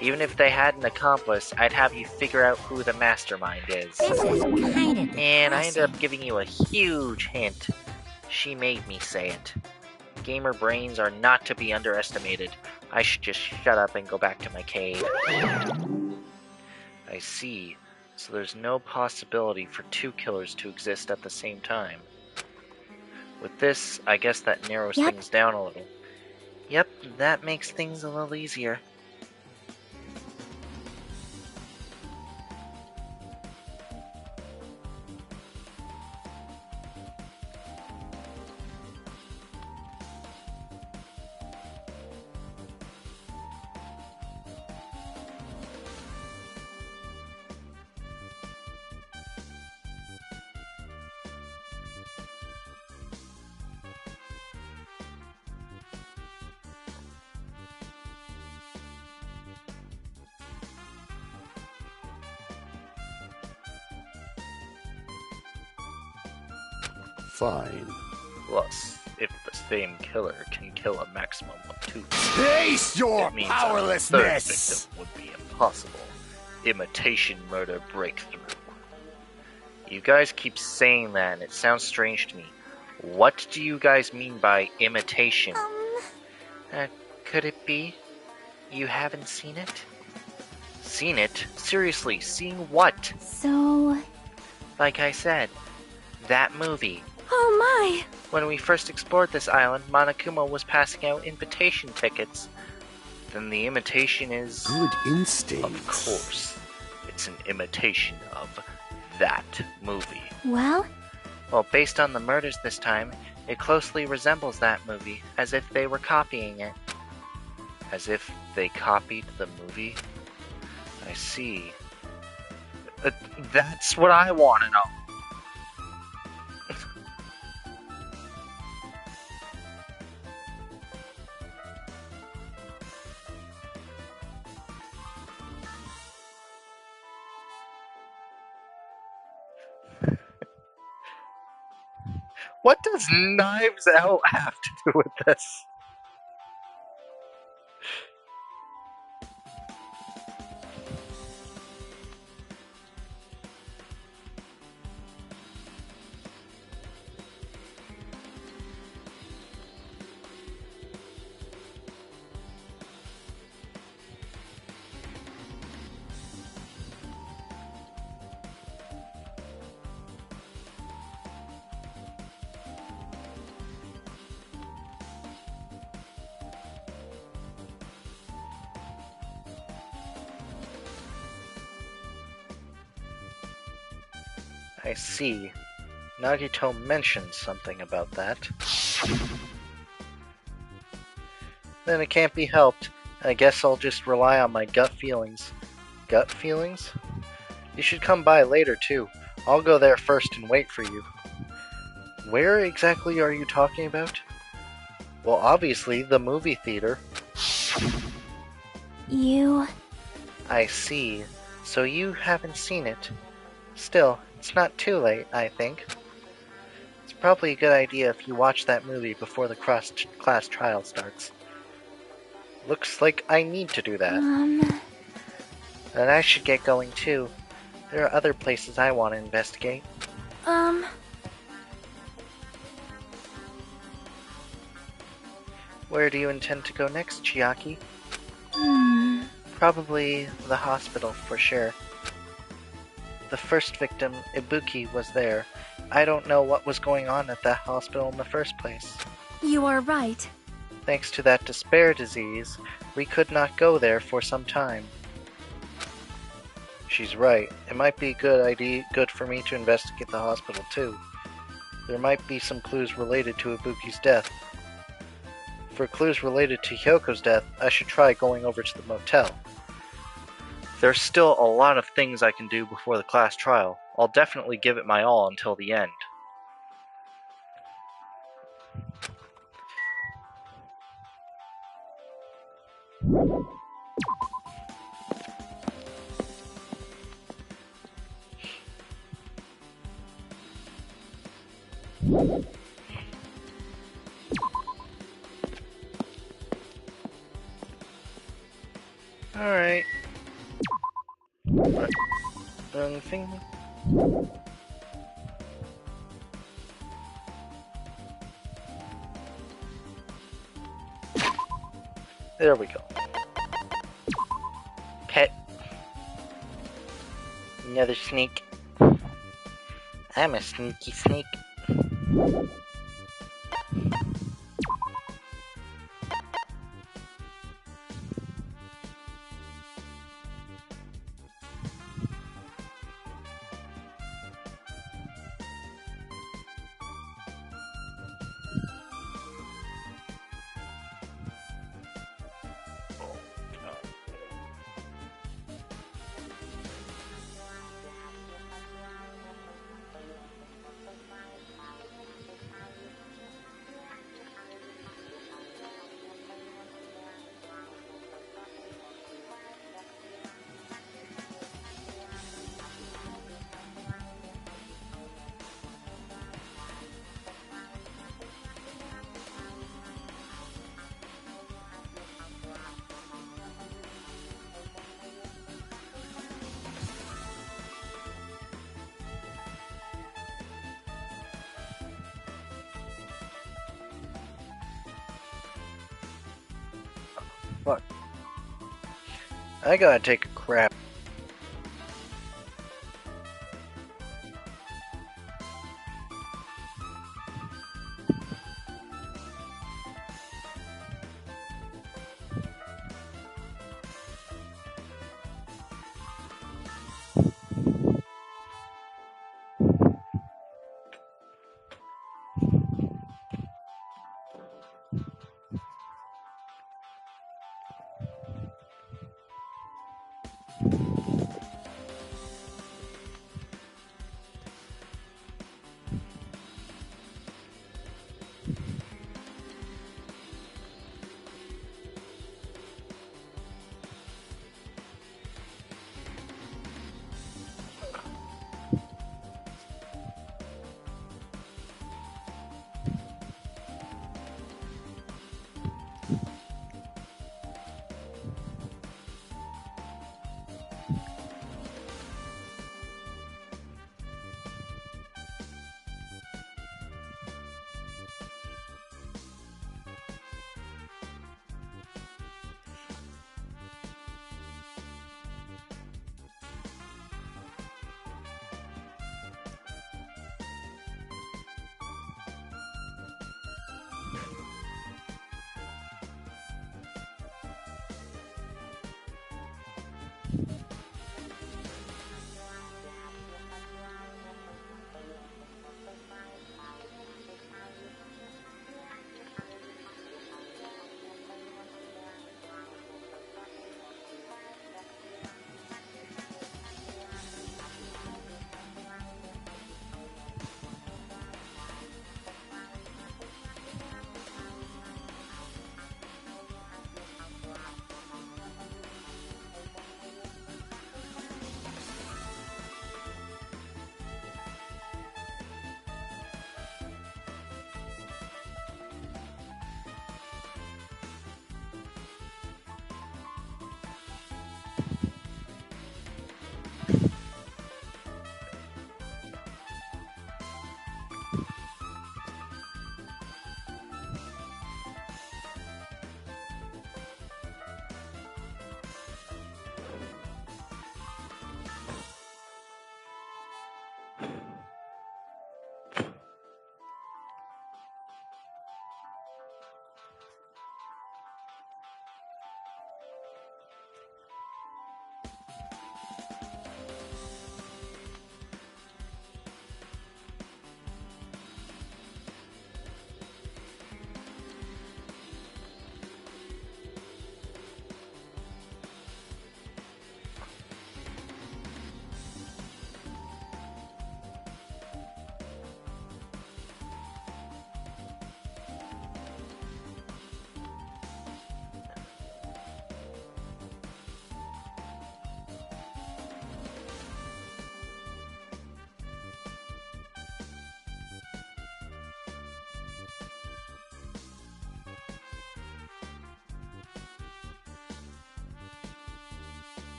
Even if they had an accomplice, I'd have you figure out who the mastermind is. This is kind of And I ended depressing. up giving you a huge hint. She made me say it. Gamer brains are not to be underestimated. I should just shut up and go back to my cave. I see. So there's no possibility for 2 killers to exist at the same time. With this, I guess that narrows Yep. things down a little. Yep, that makes things a little easier. Fine. Plus, if the same killer can kill a maximum of 2. Face your It means a third powerlessness! victim would be impossible. Imitation murder breakthrough. You guys keep saying that and it sounds strange to me. What do you guys mean by imitation? Could it be you haven't seen it? Seen it? Seriously, seeing what? So... Like I said, that movie. Oh my! When we first explored this island, Monokuma was passing out invitation tickets. Then the imitation is... Good instincts. Of course. It's an imitation of that movie. Well, Well, based on the murders this time, it closely resembles that movie, as if they were copying it. As if they copied the movie? I see. That's what I want to know. What does Knives Out have to do with this? I see. Nagito mentioned something about that. Then it can't be helped. I guess I'll just rely on my gut feelings. Gut feelings? You should come by later, too. I'll go there first and wait for you. Where exactly are you talking about? Well, obviously, the movie theater. you... I see. So you haven't seen it. Still, it's not too late, I think. It's probably a good idea if you watch that movie before the class trial starts. Looks like I need to do that. And I should get going too. There are other places I want to investigate. Where do you intend to go next, Chiaki? Probably the hospital, for sure. The first victim, Ibuki, was there. I don't know what was going on at that hospital in the first place. You are right. Thanks to that despair disease, we could not go there for some time. She's right. It might be good for me to investigate the hospital too. There might be some clues related to Ibuki's death. For clues related to Hyoko's death, I should try going over to the motel. There's still a lot of things I can do before the class trial. I'll definitely give it my all until the end. Alright. Wrong thing. There we go. Pet. Another sneak. I'm a sneaky snake. Fuck. I gotta take a crap.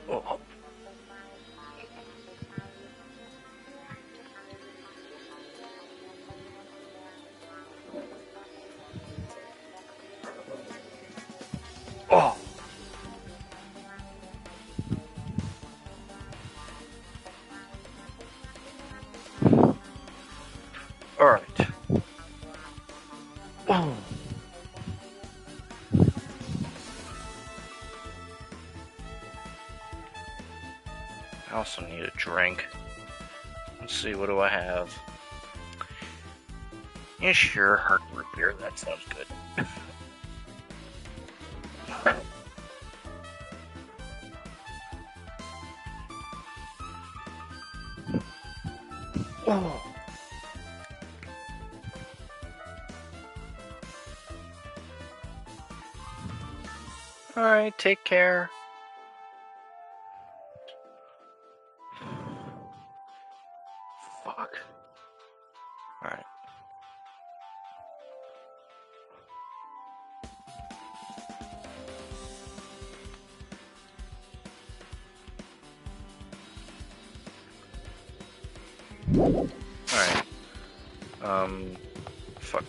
Oh. Oh. All right. Oh. I also need a drink. Let's see, what do I have? Yeah, sure, hard root beer, that sounds good. Oh. Alright, take care. Fuck. Alright. Alright. Fuck.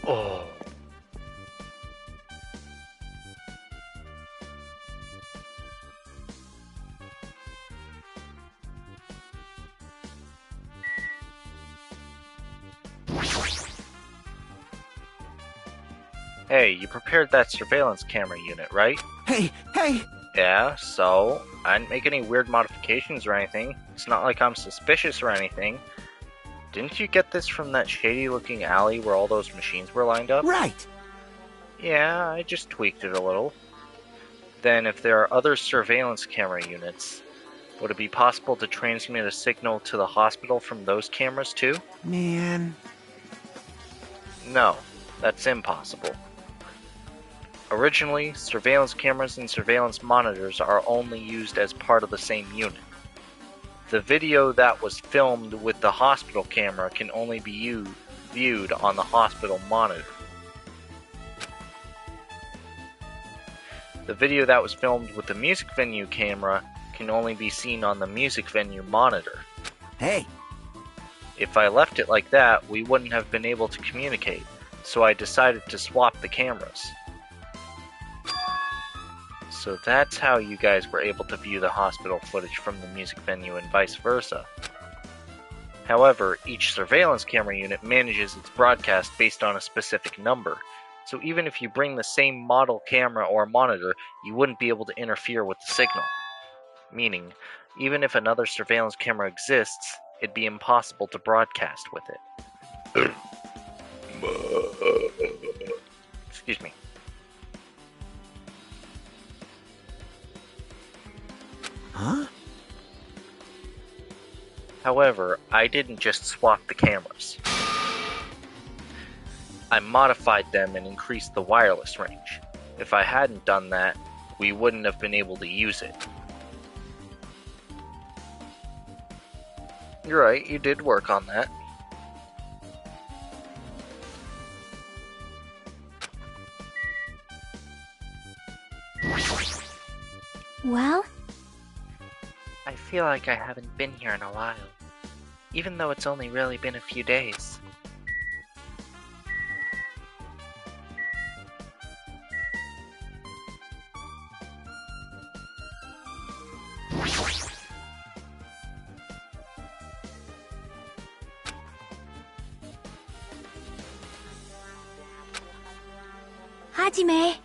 Oh. Hey, you prepared that surveillance camera unit, right? Hey, hey! Yeah, so I didn't make any weird modifications or anything. It's not like I'm suspicious or anything. Didn't you get this from that shady looking alley where all those machines were lined up? Right! Yeah, I just tweaked it a little. Then if there are other surveillance camera units, would it be possible to transmit a signal to the hospital from those cameras too? Man. No, that's impossible. Originally, surveillance cameras and surveillance monitors are only used as part of the same unit. The video that was filmed with the hospital camera can only be viewed on the hospital monitor. The video that was filmed with the music venue camera can only be seen on the music venue monitor. Hey! If I left it like that, we wouldn't have been able to communicate, so I decided to swap the cameras. So that's how you guys were able to view the hospital footage from the music venue and vice versa. However, each surveillance camera unit manages its broadcast based on a specific number, so even if you bring the same model camera or monitor, you wouldn't be able to interfere with the signal. Meaning, even if another surveillance camera exists, it'd be impossible to broadcast with it. Excuse me. Huh? However, I didn't just swap the cameras. I modified them and increased the wireless range. If I hadn't done that, we wouldn't have been able to use it. You're right, you did work on that. Well, I feel like I haven't been here in a while, even though it's only really been a few days. Hajime.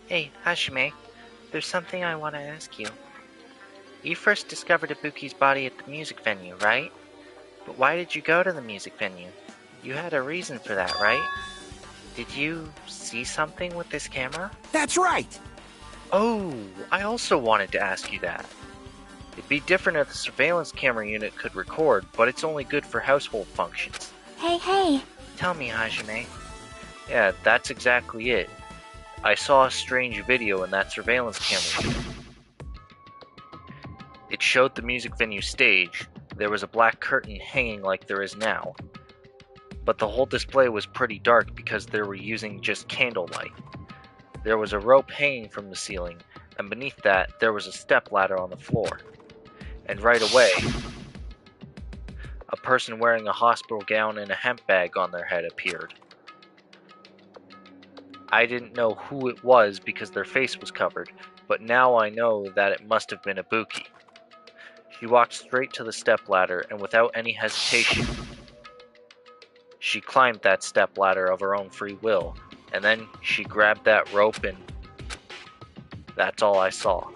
Hey, Hashime, there's something I want to ask you. You first discovered Ibuki's body at the music venue, right? But why did you go to the music venue? You had a reason for that, right? Did you see something with this camera? That's right! Oh, I also wanted to ask you that. It'd be different if the surveillance camera unit could record, but it's only good for household functions. Hey. Tell me, Hajime. Yeah, that's exactly it. I saw a strange video in that surveillance camera unit. It showed the music venue stage. There was a black curtain hanging like there is now. But the whole display was pretty dark because they were using just candlelight. There was a rope hanging from the ceiling, and beneath that, there was a stepladder on the floor. And right away, a person wearing a hospital gown and a hemp bag on their head appeared. I didn't know who it was because their face was covered, but now I know that it must have been Ibuki. She walked straight to the stepladder, and without any hesitation, she climbed that stepladder of her own free will, and then she grabbed that rope, and that's all I saw.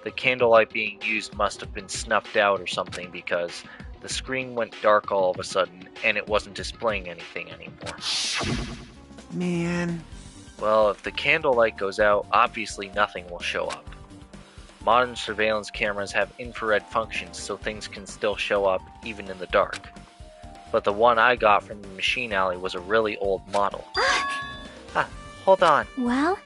The candlelight being used must have been snuffed out or something because the screen went dark all of a sudden, and it wasn't displaying anything anymore. Man. Well, if the candlelight goes out, obviously nothing will show up. Modern surveillance cameras have infrared functions so things can still show up even in the dark. But the one I got from the machine alley was a really old model. Hold on. Well,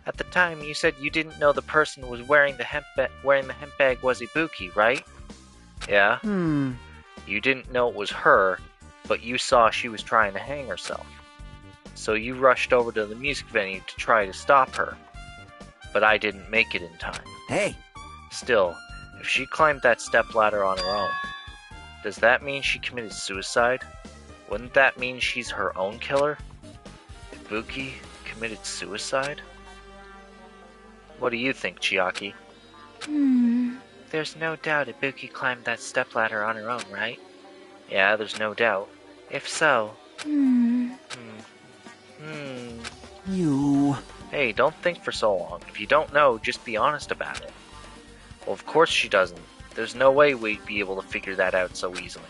At the time, you said you didn't know the person was wearing the hemp bag was Ibuki, right? Yeah? You didn't know it was her, but you saw she was trying to hang herself. So you rushed over to the music venue to try to stop her. But I didn't make it in time. Hey, Still, if she climbed that stepladder on her own, does that mean she committed suicide? Wouldn't that mean she's her own killer? Ibuki committed suicide? What do you think, Chiaki? There's no doubt Ibuki climbed that stepladder on her own, right? Yeah, there's no doubt. If so... you... Hey, don't think for so long. If you don't know, just be honest about it. Well, of course she doesn't. There's no way we'd be able to figure that out so easily.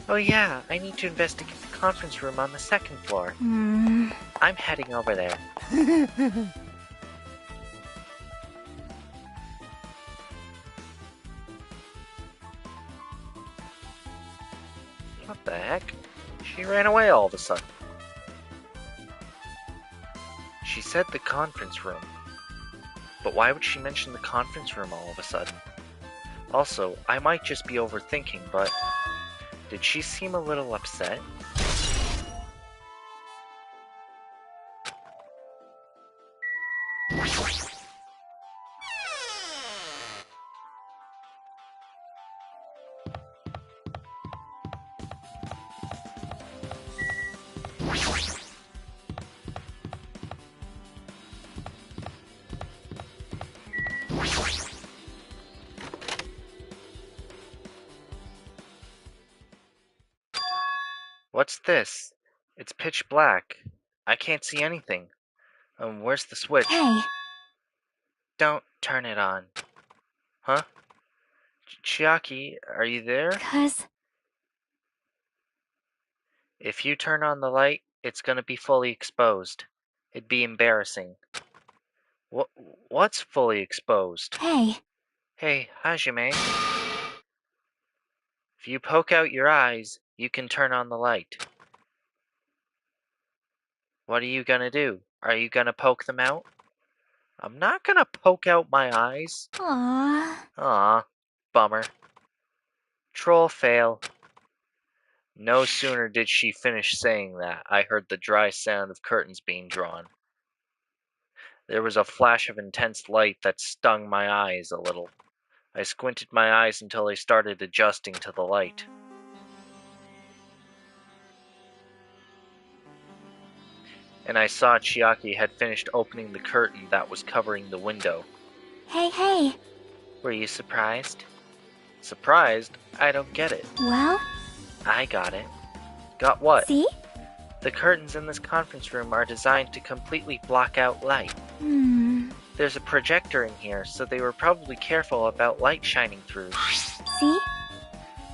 Oh yeah, I need to investigate the conference room on the second floor. I'm heading over there. What the heck? She ran away all of a sudden. She said the conference room. But why would she mention the conference room all of a sudden? Also, I might just be overthinking, but... did she seem a little upset? What's this? It's pitch black. I can't see anything. Where's the switch? hey. Don't turn it on. Huh? Chiaki, are you there? 'Cause If you turn on the light, it's gonna be fully exposed. It'd be embarrassing. What's fully exposed? hey. Hey, Hajime. If you poke out your eyes, you can turn on the light. What are you gonna do? Are you gonna poke them out? I'm not gonna poke out my eyes. Aww. Aw, bummer. Troll fail. No sooner did she finish saying that, I heard the dry sound of curtains being drawn. There was a flash of intense light that stung my eyes a little. I squinted my eyes until they started adjusting to the light. And I saw Chiaki had finished opening the curtain that was covering the window. Hey. Were you surprised? Surprised? I don't get it. Well, I got it. Got what? see? The curtains in this conference room are designed to completely block out light. There's a projector in here, so they were probably careful about light shining through. See?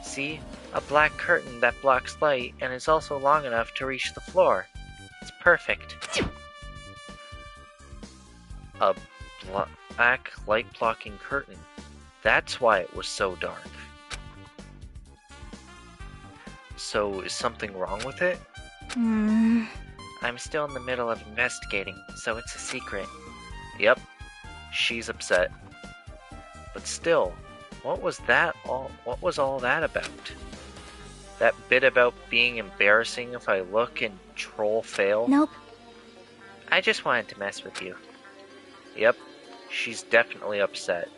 See? A black curtain that blocks light and is also long enough to reach the floor. It's perfect. A black light-blocking curtain. That's why it was so dark. So, is something wrong with it? I'm still in the middle of investigating, so it's a secret. Yep, she's upset. But still, what was all that about? That bit about being embarrassing if I look and troll fail? Nope. I just wanted to mess with you. Yep, she's definitely upset.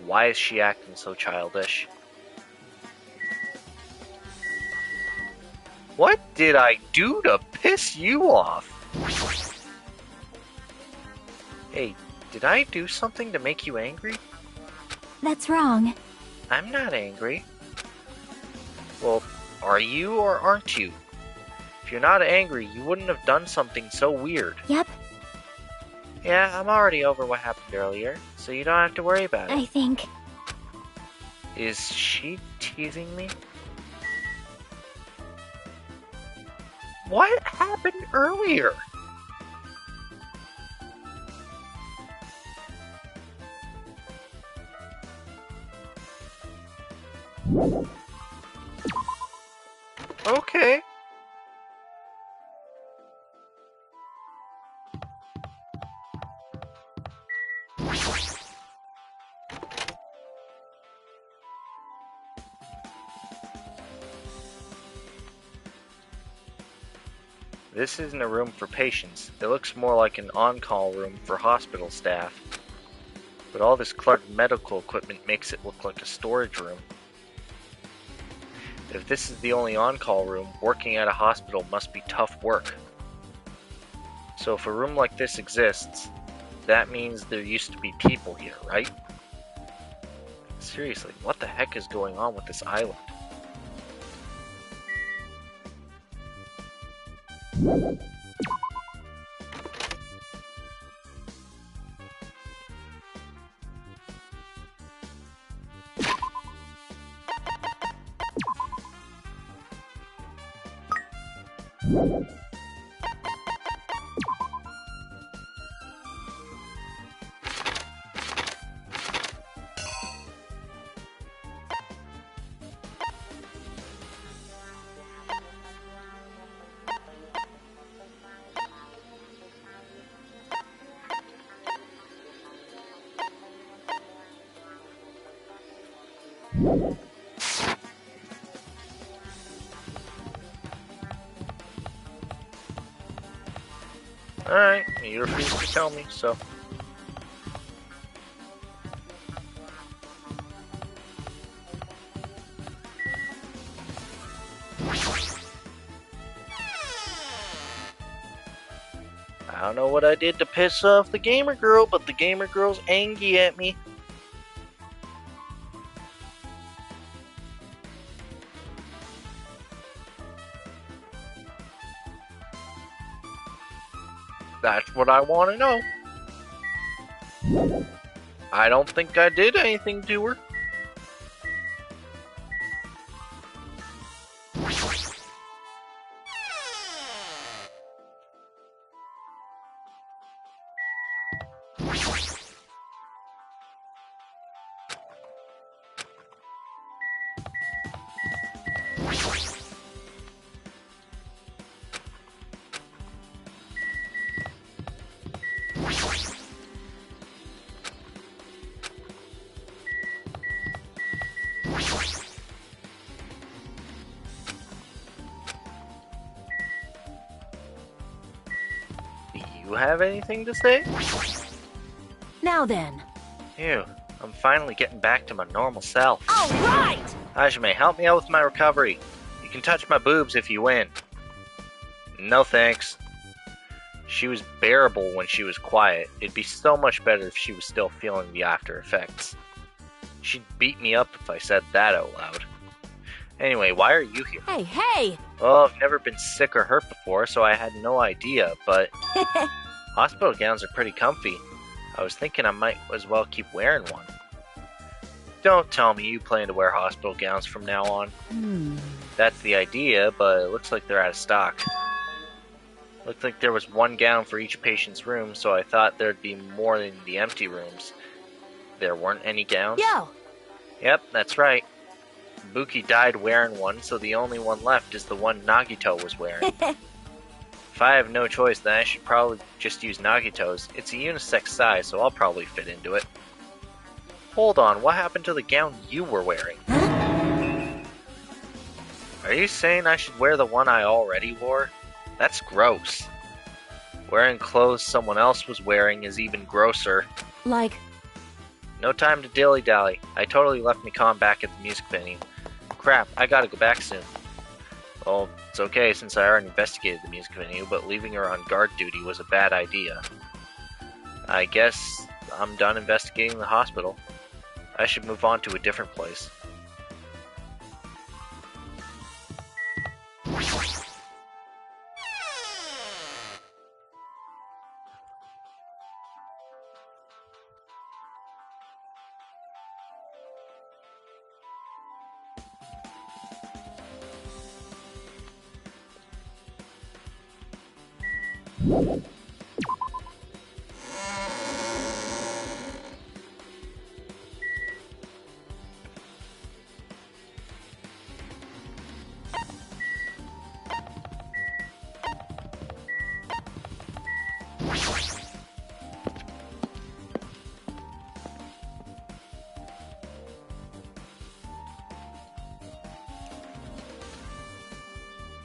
Why is she acting so childish? What did I do to piss you off? Hey, did I do something to make you angry? That's wrong. I'm not angry. Well, are you or aren't you? If you're not angry, you wouldn't have done something so weird. Yep, Yeah, I'm already over what happened earlier, so you don't have to worry about it. I think. Is she teasing me? What happened earlier? Okay. This isn't a room for patients. It looks more like an on-call room for hospital staff. But all this cluttered medical equipment makes it look like a storage room. If this is the only on-call room, working at a hospital must be tough work. So if a room like this exists, that means there used to be people here, right? Seriously, what the heck is going on with this island? Alright, you refuse to tell me, so... I don't know what I did to piss off the gamer girl, but the gamer girl's angry at me. That's what I want to know. I don't think I did anything to her. you have anything to say? Now then. Phew, I'm finally getting back to my normal self. All right! Hajime, help me out with my recovery. You can touch my boobs if you win. No thanks. She was bearable when she was quiet. It'd be so much better if she was still feeling the after effects. She'd beat me up if I said that out loud. Anyway, why are you here? Hey, hey! Well, I've never been sick or hurt before, so I had no idea, but hospital gowns are pretty comfy. I was thinking I might as well keep wearing one. Don't tell me you plan to wear hospital gowns from now on. That's the idea, but it looks like they're out of stock. Looked like there was one gown for each patient's room, so I thought there'd be more in the empty rooms. There weren't any gowns? Yo! Yep, that's right. Buki died wearing one, so the only one left is the one Nagito was wearing. If I have no choice, then I should probably just use Nagito's. It's a unisex size, so I'll probably fit into it. Hold on, what happened to the gown you were wearing? Are you saying I should wear the one I already wore? That's gross. Wearing clothes someone else was wearing is even grosser. Like, No time to dilly-dally. I totally left Mikan back at the music venue. Crap, I gotta go back soon. Well, it's okay since I already investigated the music venue, but leaving her on guard duty was a bad idea. I guess I'm done investigating the hospital. I should move on to a different place.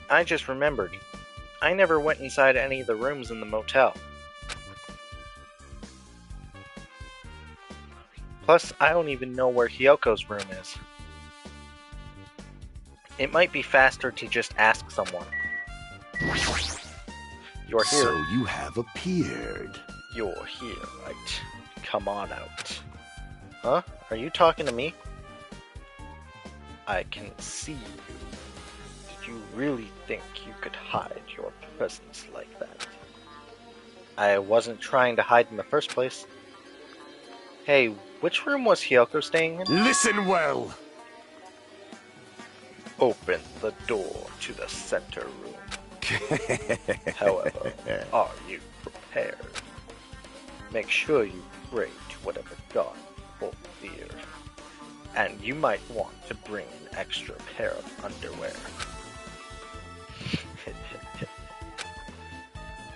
I just remembered. I never went inside any of the rooms in the motel. Plus, I don't even know where Hyoko's room is. It might be faster to just ask someone. You're here. So you have appeared. You're here, right? Come on out. Huh? Are you talking to me? I can see you. Did you really think you could hide your presence like that? I wasn't trying to hide in the first place. Hey, which room was Hyoko staying in? Listen well. Open the door to the center room. However, are you prepared? Make sure you pray to whatever god you hold dear. And you might want to bring an extra pair of underwear.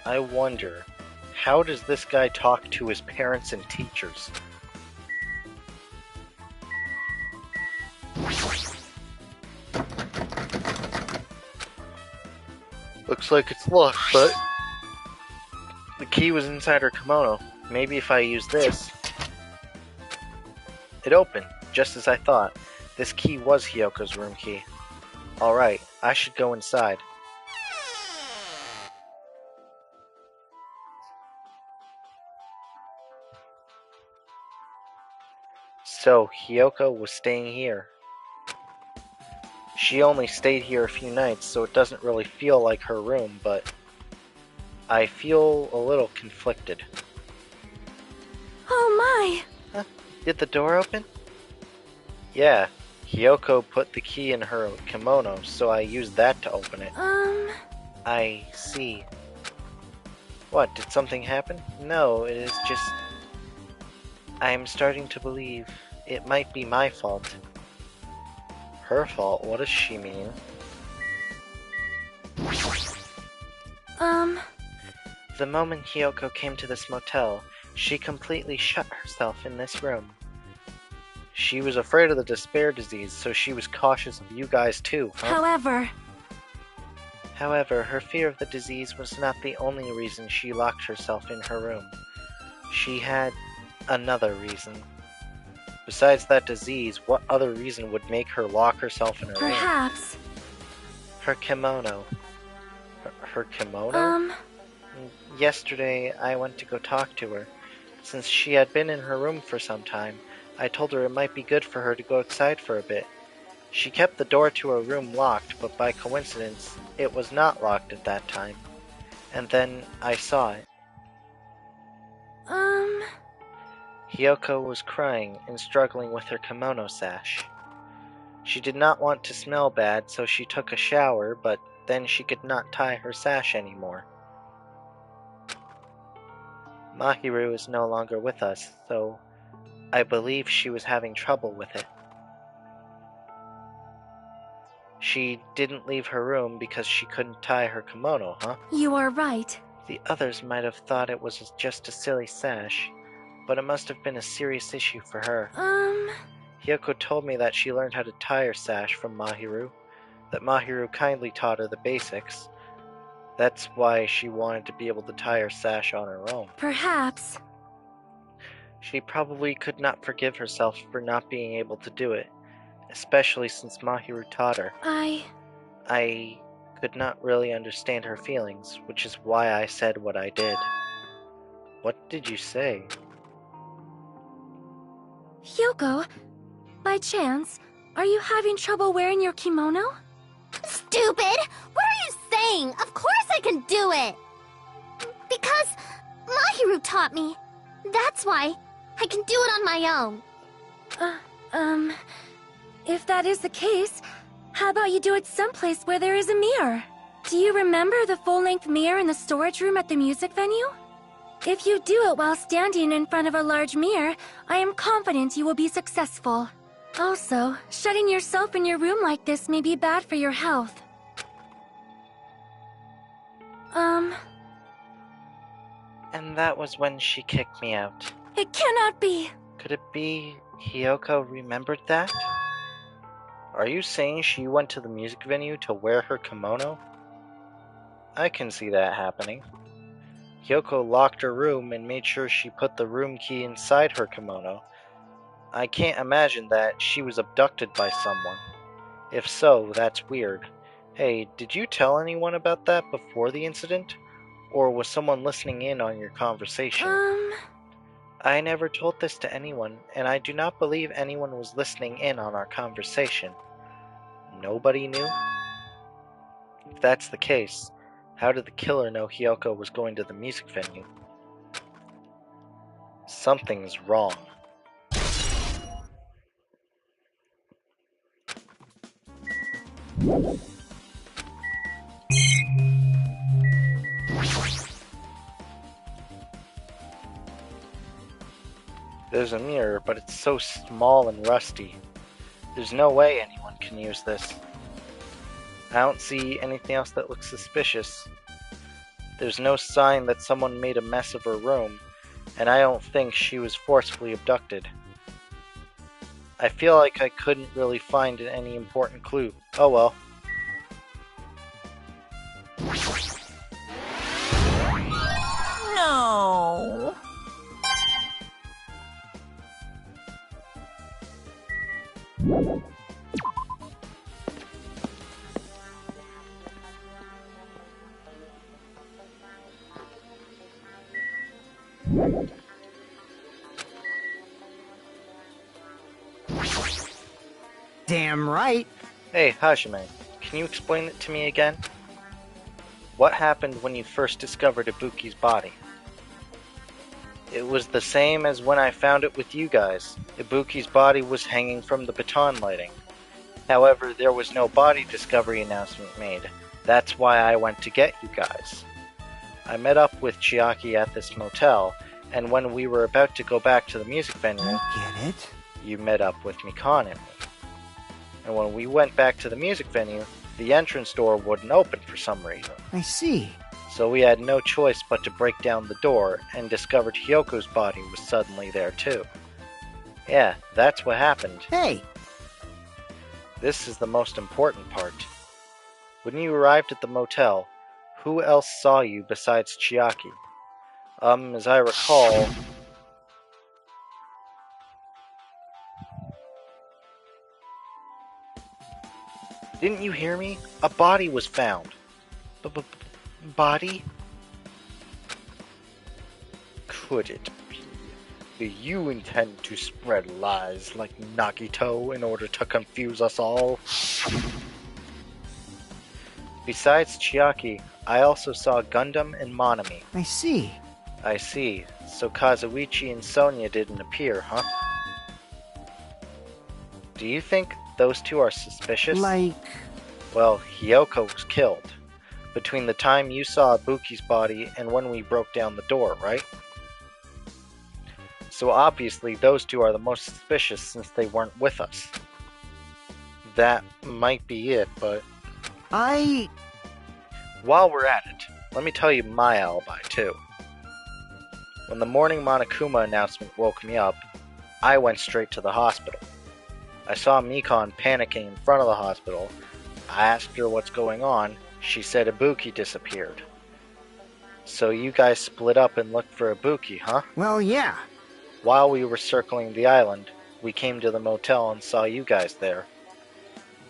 I wonder, how does this guy talk to his parents and teachers? Looks like it's locked, but the key was inside her kimono. Maybe if I use this... It opened, just as I thought. This key was Hyoko's room key. Alright, I should go inside. So, Hyoko was staying here. She only stayed here a few nights, so it doesn't really feel like her room, but I feel a little conflicted. Oh my! Did the door open? Yeah, Hyoko put the key in her kimono, so I used that to open it. I see. What, did something happen? No, it is just... I'm starting to believe it might be my fault. Her fault? What does she mean? The moment Hyoko came to this motel, she completely shut herself in this room. She was afraid of the despair disease, so she was cautious of you guys too, huh? However... However, her fear of the disease was not the only reason she locked herself in her room. She had another reason. Besides that disease, what other reason would make her lock herself in her room? Perhaps. Her kimono. Her kimono? Yesterday, I went to go talk to her. Since she had been in her room for some time, I told her it might be good for her to go outside for a bit. She kept the door to her room locked, but by coincidence, it was not locked at that time. And then I saw it. Hiyoko was crying and struggling with her kimono sash. She did not want to smell bad, so she took a shower, but then she could not tie her sash anymore. Mahiru is no longer with us, so I believe she was having trouble with it. She didn't leave her room because she couldn't tie her kimono, huh? You are right. The others might have thought it was just a silly sash, but it must have been a serious issue for her. Hiyoko told me that she learned how to tie her sash from Mahiru, that Mahiru kindly taught her the basics. That's why she wanted to be able to tie her sash on her own. Perhaps. She probably could not forgive herself for not being able to do it, especially since Mahiru taught her. I could not really understand her feelings, which is why I said what I did. What did you say? Hyoko, by chance, are you having trouble wearing your kimono? Stupid! What are you saying? Of course I can do it! Because Mahiru taught me. That's why I can do it on my own. If that is the case, how about you do it someplace where there is a mirror? Do you remember the full-length mirror in the storage room at the music venue? If you do it while standing in front of a large mirror, I am confident you will be successful. Also, shutting yourself in your room like this may be bad for your health. And that was when she kicked me out. It cannot be! Could it be Hiyoko remembered that? Are you saying she went to the music venue to wear her kimono? I can see that happening. Hiyoko locked her room and made sure she put the room key inside her kimono. I can't imagine that she was abducted by someone. If so, that's weird. Hey, did you tell anyone about that before the incident? Or was someone listening in on your conversation? I never told this to anyone, and I do not believe anyone was listening in on our conversation. Nobody knew? If that's the case, how did the killer know Hiyoko was going to the music venue? Something's wrong. There's a mirror, but it's so small and rusty. There's no way anyone can use this. I don't see anything else that looks suspicious. There's no sign that someone made a mess of her room, and I don't think she was forcefully abducted. I feel like I couldn't really find any important clue. Oh well. No. Damn right. Hey, Hajime, can you explain it to me again? What happened when you first discovered Ibuki's body? It was the same as when I found it with you guys. Ibuki's body was hanging from the baton lighting. However, there was no body discovery announcement made. That's why I went to get you guys. I met up with Chiaki at this motel, and when we were about to go back to the music venue, I get it. you met up with Mikan and me. And when we went back to the music venue, the entrance door wouldn't open for some reason. I see. So we had no choice but to break down the door and discovered Hyoko's body was suddenly there too. Yeah, that's what happened. Hey, This is the most important part. When you arrived at the motel, who else saw you besides Chiaki? As I recall... Didn't you hear me? A body was found. Body? Could it be? Do you intend to spread lies like Nagito in order to confuse us all? Besides Chiaki, I also saw Gundam and Monami. I see. I see. So Kazuichi and Sonia didn't appear, huh? Do you think those two are suspicious? Like... Well, Hyoko was killed. Between the time you saw Ibuki's body and when we broke down the door, right? So obviously those two are the most suspicious since they weren't with us. That might be it, but... While we're at it, let me tell you my alibi too. When the morning Monokuma announcement woke me up, I went straight to the hospital. I saw Mikon panicking in front of the hospital. I asked her what's going on. She said Ibuki disappeared. So you guys split up and looked for Ibuki, huh? Well, yeah. While we were circling the island, we came to the motel and saw you guys there.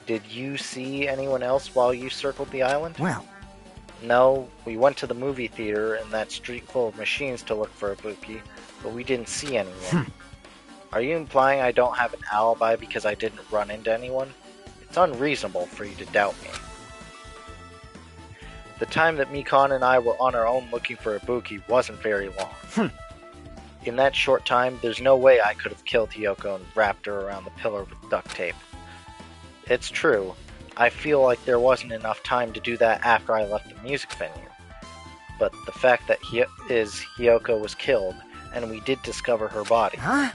Did you see anyone else while you circled the island? Well... No, we went to the movie theater and that street full of machines to look for Ibuki, but we didn't see anyone. Are you implying I don't have an alibi because I didn't run into anyone? It's unreasonable for you to doubt me. The time that Mikon and I were on our own looking for Ibuki wasn't very long. In that short time, there's no way I could have killed Hyoko and wrapped her around the pillar with duct tape. It's true. I feel like there wasn't enough time to do that after I left the music venue. But the fact that Hyoko was killed, and we did discover her body. Huh?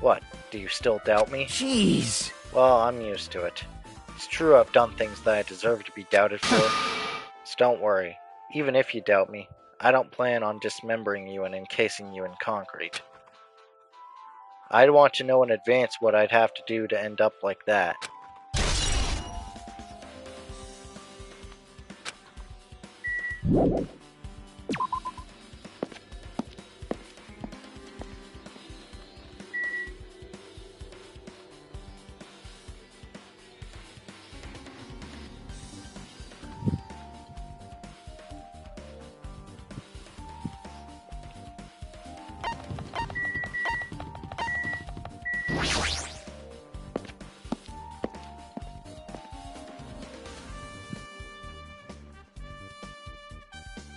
What, do you still doubt me? Jeez. Well, I'm used to it. It's true I've done things that I deserve to be doubted for. So don't worry. Even if you doubt me, I don't plan on dismembering you and encasing you in concrete. I'd want to know in advance what I'd have to do to end up like that.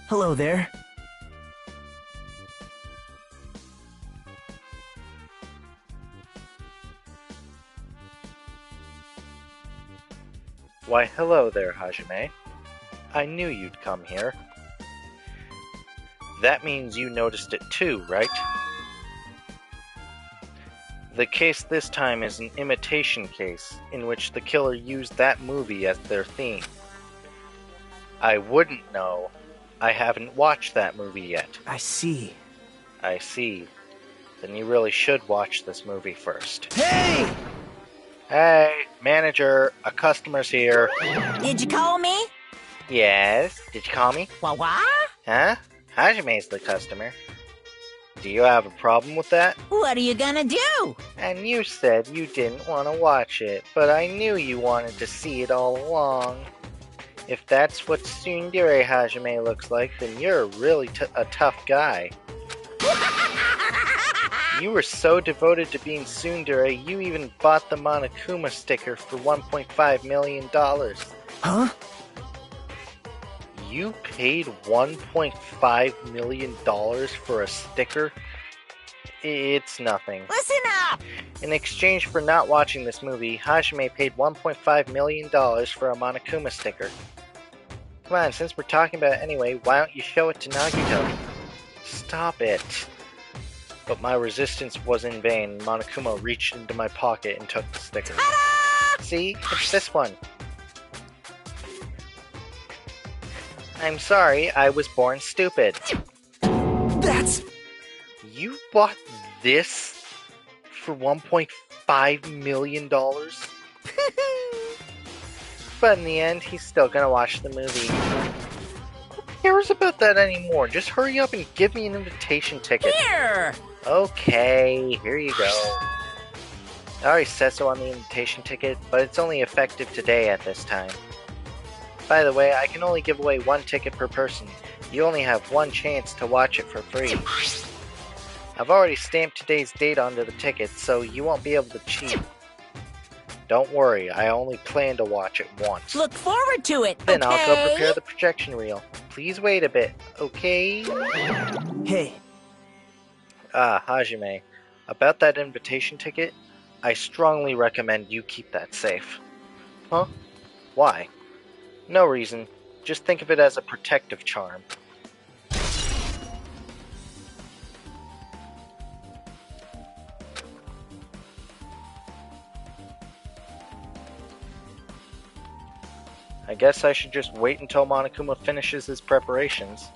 Hello there. Why, hello there, Hajime. I knew you'd come here. That means you noticed it too, right? The case this time is an imitation case, in which the killer used that movie as their theme. I wouldn't know. I haven't watched that movie yet. I see. I see. Then you really should watch this movie first. Hey! Hey, manager, a customer's here. Did you call me? Yes, did you call me? What? Huh? Hajime's the customer. Do you have a problem with that? What are you gonna do? And you said you didn't want to watch it, but I knew you wanted to see it all along. If that's what Tsundere Hajime looks like, then you're really a tough guy. You were so devoted to being tsundere, you even bought the Monokuma sticker for $1.5 million. Huh? You paid $1.5 million for a sticker? It's nothing. Listen up! In exchange for not watching this movie, Hajime paid $1.5 million for a Monokuma sticker. Come on, since we're talking about it anyway, why don't you show it to Nagito? Stop it. But my resistance was in vain. Monokuma reached into my pocket and took the sticker. Ta-da! See? It's this one. I'm sorry, I was born stupid. That's... You bought this for $1.5 million? But in the end, he's still gonna watch the movie. Who cares about that anymore? Just hurry up and give me an invitation ticket. Here! Okay, here you go. I already said so on the invitation ticket, but it's only effective today at this time. By the way, I can only give away one ticket per person. You only have one chance to watch it for free. I've already stamped today's date onto the ticket, so you won't be able to cheat. Don't worry, I only plan to watch it once. Look forward to it, Then I'll go okay? prepare the projection reel. Please wait a bit, okay? Hey, Hajime, about that invitation ticket, I strongly recommend you keep that safe. Huh? Why? No reason. Just think of it as a protective charm. I guess I should just wait until Monokuma finishes his preparations.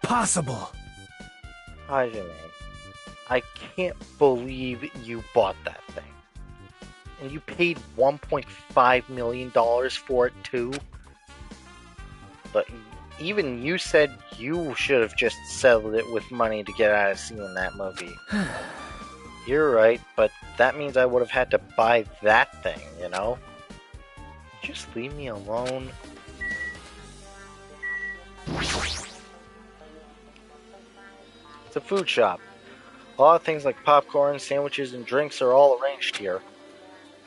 impossible. Hajime, I can't believe you bought that thing. And you paid $1.5 million for it too? But even you said you should have just settled it with money to get out of seeing that movie. You're right, but that means I would have had to buy that thing, you know? Just leave me alone. It's a food shop. A lot of things like popcorn, sandwiches, and drinks are all arranged here.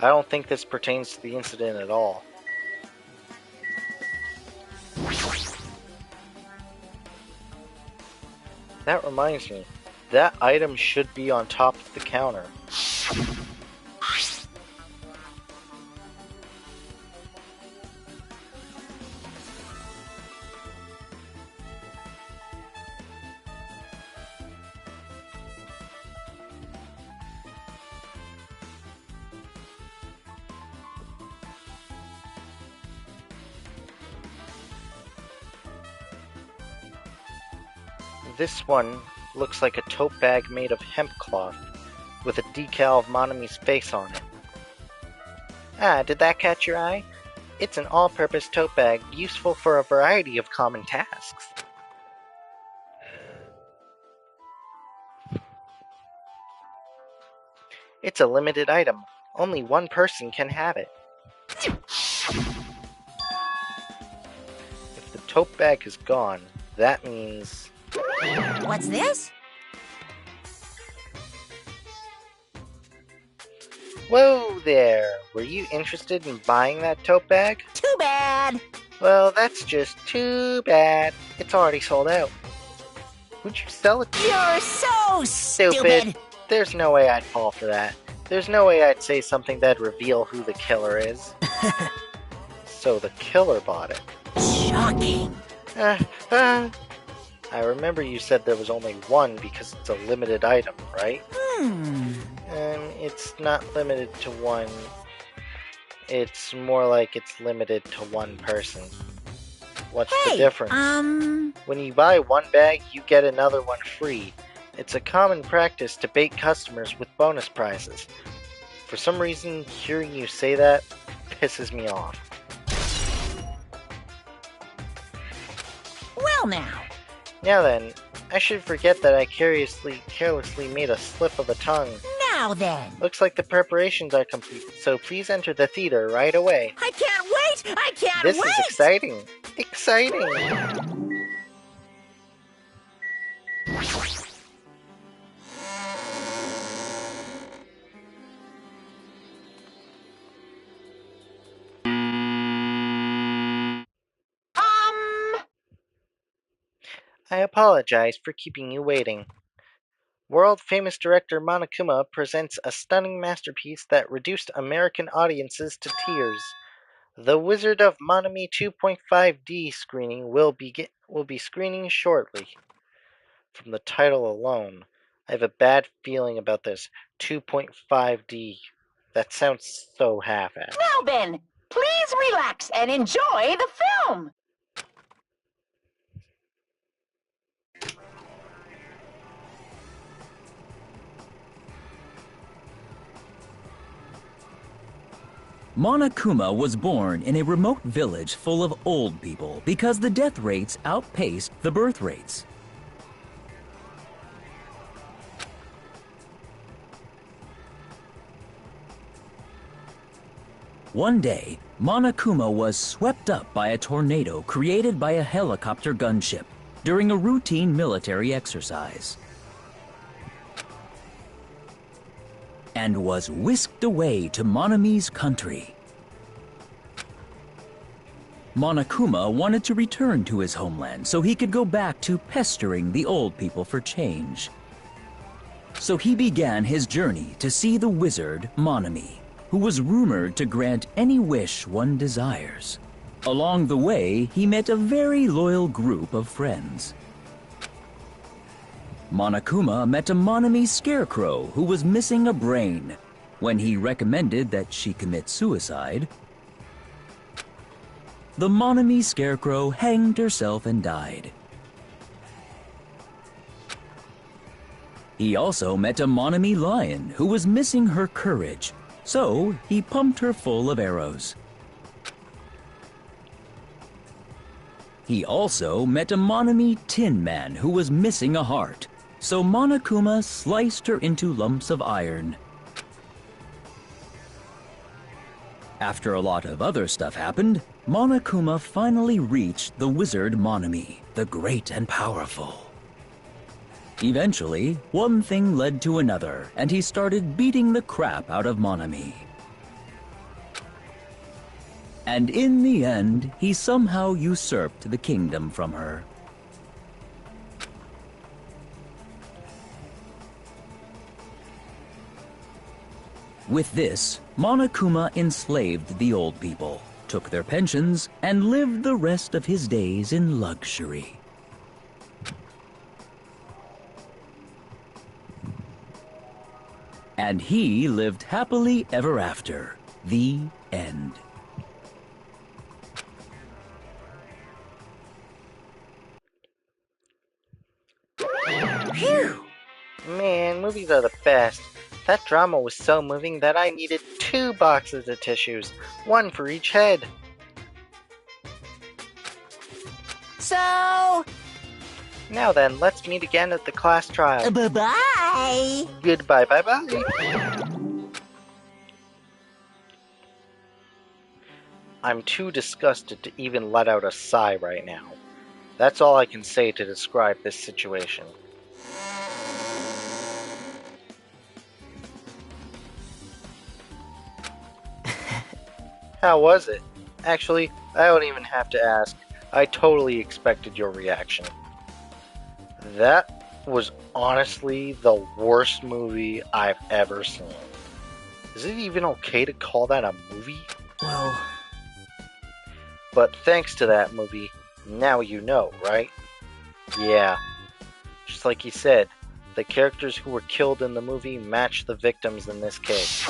I don't think this pertains to the incident at all. That reminds me, that item should be on top of the counter. This one looks like a tote bag made of hemp cloth, with a decal of Monami's face on it. Ah, did that catch your eye? It's an all-purpose tote bag, useful for a variety of common tasks. It's a limited item. Only one person can have it. If the tote bag is gone, that means... What's this? Whoa there! Were you interested in buying that tote bag? Too bad. Well, that's just too bad. It's already sold out. Would you sell it to me? You're so stupid. There's no way I'd fall for that. There's no way I'd say something that'd reveal who the killer is. So the killer bought it. Shocking. I remember you said there was only one because it's a limited item, right? And it's not limited to one. It's more like it's limited to one person. What's the difference? When you buy one bag, you get another one free. It's a common practice to bait customers with bonus prizes. For some reason, hearing you say that pisses me off. Well now. Now then, I should forget that I carelessly made a slip of the tongue. Now then. Looks like the preparations are complete, so please enter the theater right away. I can't wait! I can't This wait! is exciting! Exciting! I apologize for keeping you waiting. World-famous director Monokuma presents a stunning masterpiece that reduced American audiences to tears. The Wizard of Monami 2.5D screening will be screening shortly. From the title alone, I have a bad feeling about this 2.5D. That sounds so half-assed. Now then, please relax and enjoy the film. Monokuma was born in a remote village full of old people because the death rates outpaced the birth rates. One day, Monokuma was swept up by a tornado created by a helicopter gunship during a routine military exercise, and was whisked away to Monami's country. Monokuma wanted to return to his homeland so he could go back to pestering the old people for change. So he began his journey to see the wizard Monami, who was rumored to grant any wish one desires. Along the way, he met a very loyal group of friends. Monokuma met a Monami scarecrow who was missing a brain. When he recommended that she commit suicide, the Monami scarecrow hanged herself and died. He also met a Monami lion who was missing her courage, so he pumped her full of arrows. He also met a Monami tin man who was missing a heart, so Monokuma sliced her into lumps of iron. After a lot of other stuff happened, Monokuma finally reached the wizard Monami, the great and powerful. Eventually, one thing led to another, and he started beating the crap out of Monami. And in the end, he somehow usurped the kingdom from her. With this, Monokuma enslaved the old people, took their pensions, and lived the rest of his days in luxury. And he lived happily ever after. The end. Phew! Man, movies are the best. That drama was so moving that I needed 2 boxes of tissues, one for each head. So, Now then, let's meet again at the class trial. bye-bye. Goodbye, bye-bye. I'm too disgusted to even let out a sigh right now. That's all I can say to describe this situation. How was it? Actually, I don't even have to ask. I totally expected your reaction. That was honestly the worst movie I've ever seen. Is it even okay to call that a movie? Well, But thanks to that movie, now you know, right? Yeah. Just like you said, the characters who were killed in the movie match the victims in this case.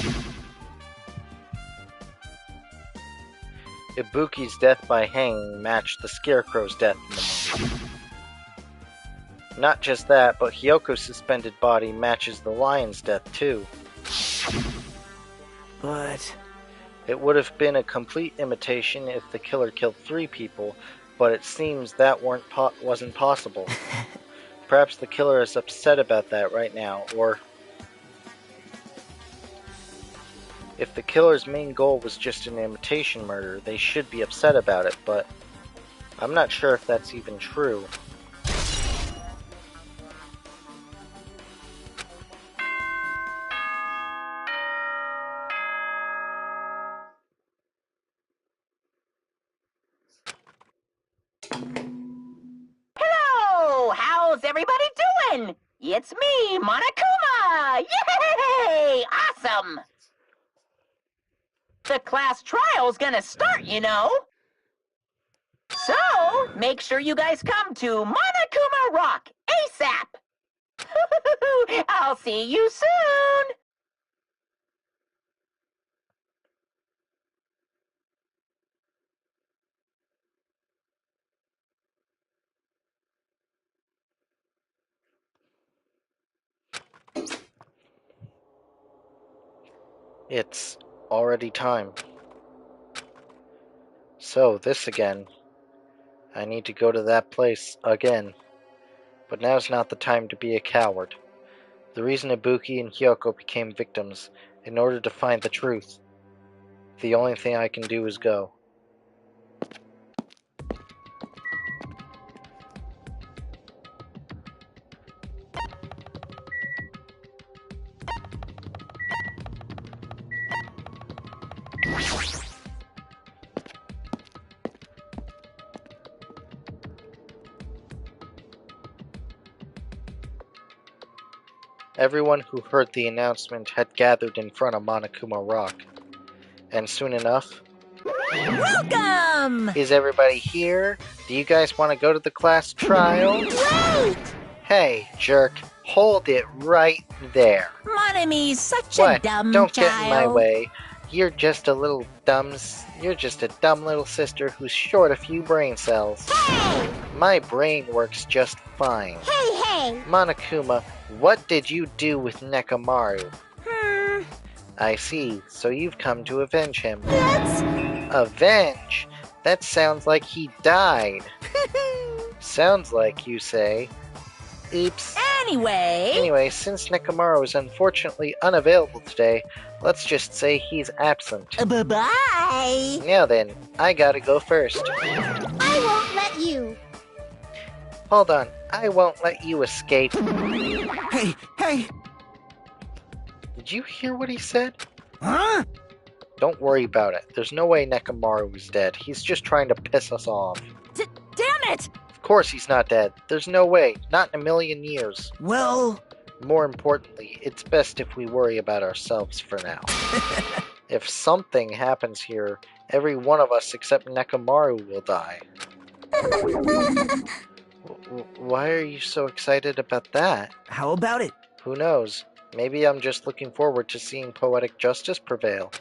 Ibuki's death by hanging matched the Scarecrow's death in the movie. Not just that, but Hyoko's suspended body matches the lion's death too. but It would have been a complete imitation if the killer killed 3 people, but it seems that wasn't possible. Perhaps the killer is upset about that right now, or if the killer's main goal was just an imitation murder, they should be upset about it, but I'm not sure if that's even true. Hello! How's everybody doing? It's me, Monokuma! Yay! Awesome! The class trial's gonna start, you know. So, make sure you guys come to Monokuma Rock ASAP! I'll see you soon! It's already time. So, this again. I need to go to that place again. But now's not the time to be a coward. The reason Ibuki and Hyoko became victims, in order to find the truth. The only thing I can do is go. Everyone who heard the announcement had gathered in front of Monokuma Rock. And soon enough, Welcome! is everybody here? Do you guys want to go to the class trial? Wait! Hey, jerk, hold it right there. Mon Ami's such What? a dumb Don't child. get in my way. You're just a dumb little sister who's short a few brain cells. Hey! My brain works just fine. Hey! Monokuma, what did you do with Nekamaru? I see, so you've come to avenge him. That's... Avenge? That sounds like he died. Sounds like, you say. Oops. Anyway, since Nekamaru is unfortunately unavailable today, let's just say he's absent. Bye-bye! Now then, I gotta go first. I won't let you. Hold on, I won't let you escape. Hey, hey! Did you hear what he said? Huh? Don't worry about it. There's no way Nekamaru is dead. He's just trying to piss us off. Damn it! Of course he's not dead. There's no way. Not in a million years. Well... More importantly, it's best if we worry about ourselves for now. If something happens here, every one of us except Nekamaru will die. Why are you so excited about that? How about it? Who knows? Maybe I'm just looking forward to seeing poetic justice prevail.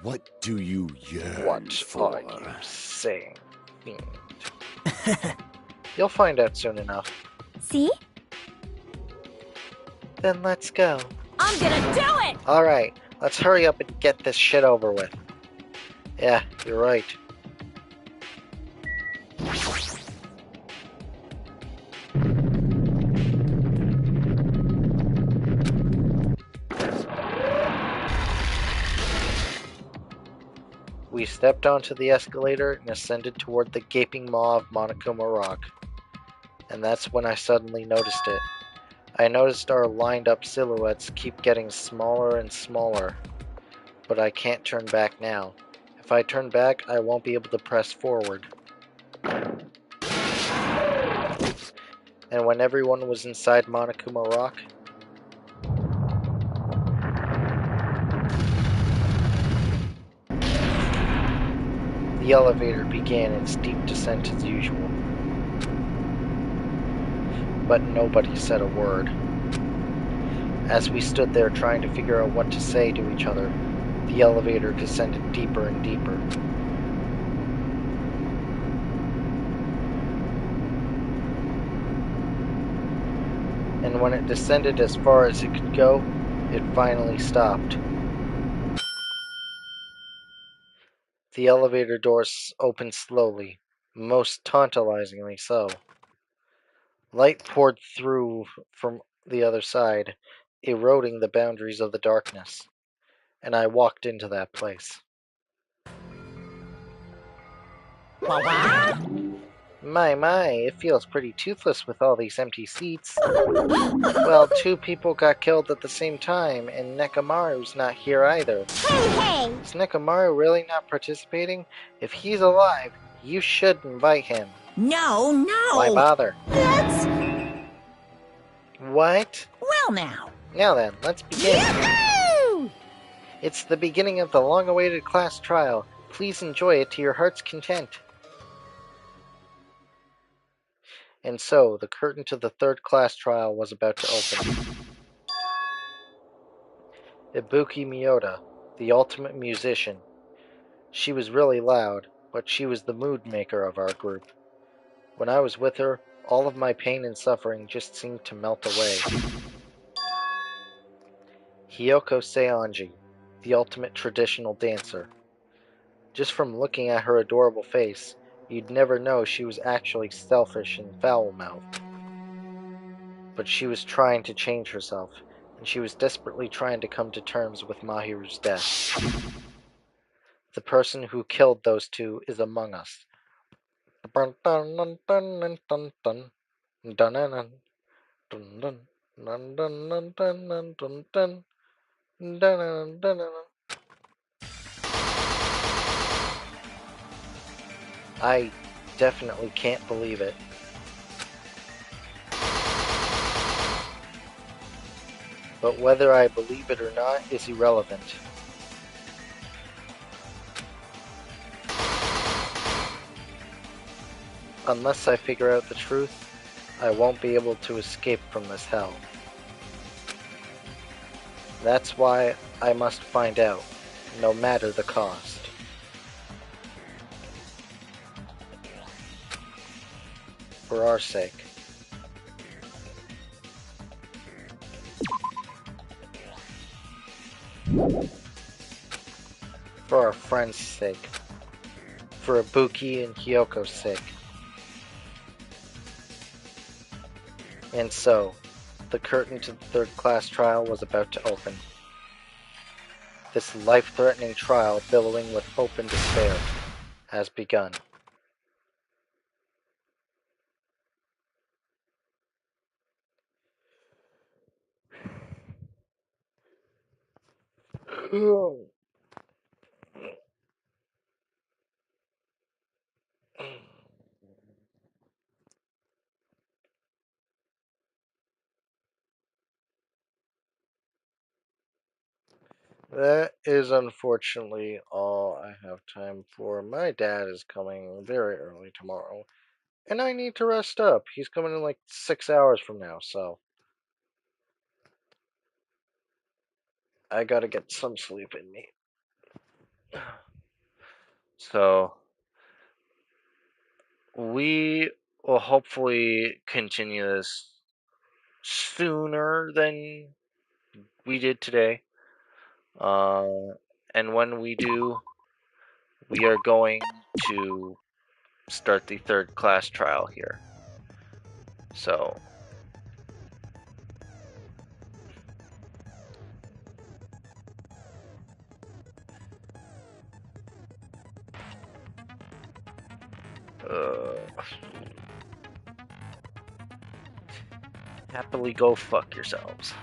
What do you yearn What for? are you saying, fiend? You'll find out soon enough. See? Then let's go. I'm gonna do it! Alright, let's hurry up and get this shit over with. Yeah, you're right. We stepped onto the escalator and ascended toward the gaping maw of Monokuma Rock. And that's when I suddenly noticed it. I noticed our lined up silhouettes keep getting smaller and smaller. But I can't turn back now. If I turn back, I won't be able to press forward. And when everyone was inside Monokuma Rock, the elevator began its steep descent as usual. But nobody said a word. As we stood there trying to figure out what to say to each other, the elevator descended deeper and deeper. And when it descended as far as it could go, it finally stopped. The elevator doors opened slowly, most tantalizingly so. Light poured through from the other side, eroding the boundaries of the darkness, and I walked into that place. My, it feels pretty toothless with all these empty seats. Well, 2 people got killed at the same time, and Nekamaru's not here either. Hey! Is Nekamaru really not participating? If he's alive, you should invite him. No! Why bother? That's... What? Well now! Now then, let's begin. Yahoo! It's the beginning of the long-awaited class trial. Please enjoy it to your heart's content. And so, the curtain to the 3rd class trial was about to open. Ibuki Miyota, the ultimate musician. She was really loud, but she was the mood maker of our group. When I was with her, all of my pain and suffering just seemed to melt away. Hyoko Seonji, the ultimate traditional dancer. Just from looking at her adorable face, you'd never know she was actually selfish and foul-mouthed. But she was trying to change herself, and she was desperately trying to come to terms with Mahiru's death. The person who killed those two is among us. I definitely can't believe it. But whether I believe it or not is irrelevant. Unless I figure out the truth, I won't be able to escape from this hell. That's why I must find out, no matter the cost. For our sake. For our friends' sake. For Ibuki and Hyoko's sake. And so, the curtain to the third-class trial was about to open. This life-threatening trial, billowing with hope and despair, has begun. That is unfortunately all I have time for. My dad is coming very early tomorrow, and I need to rest up. He's coming in like 6 hours from now, so I gotta get some sleep in me. So, we will hopefully continue this sooner than we did today. And when we do, we are going to start the third class trial here. So, happily go fuck yourselves.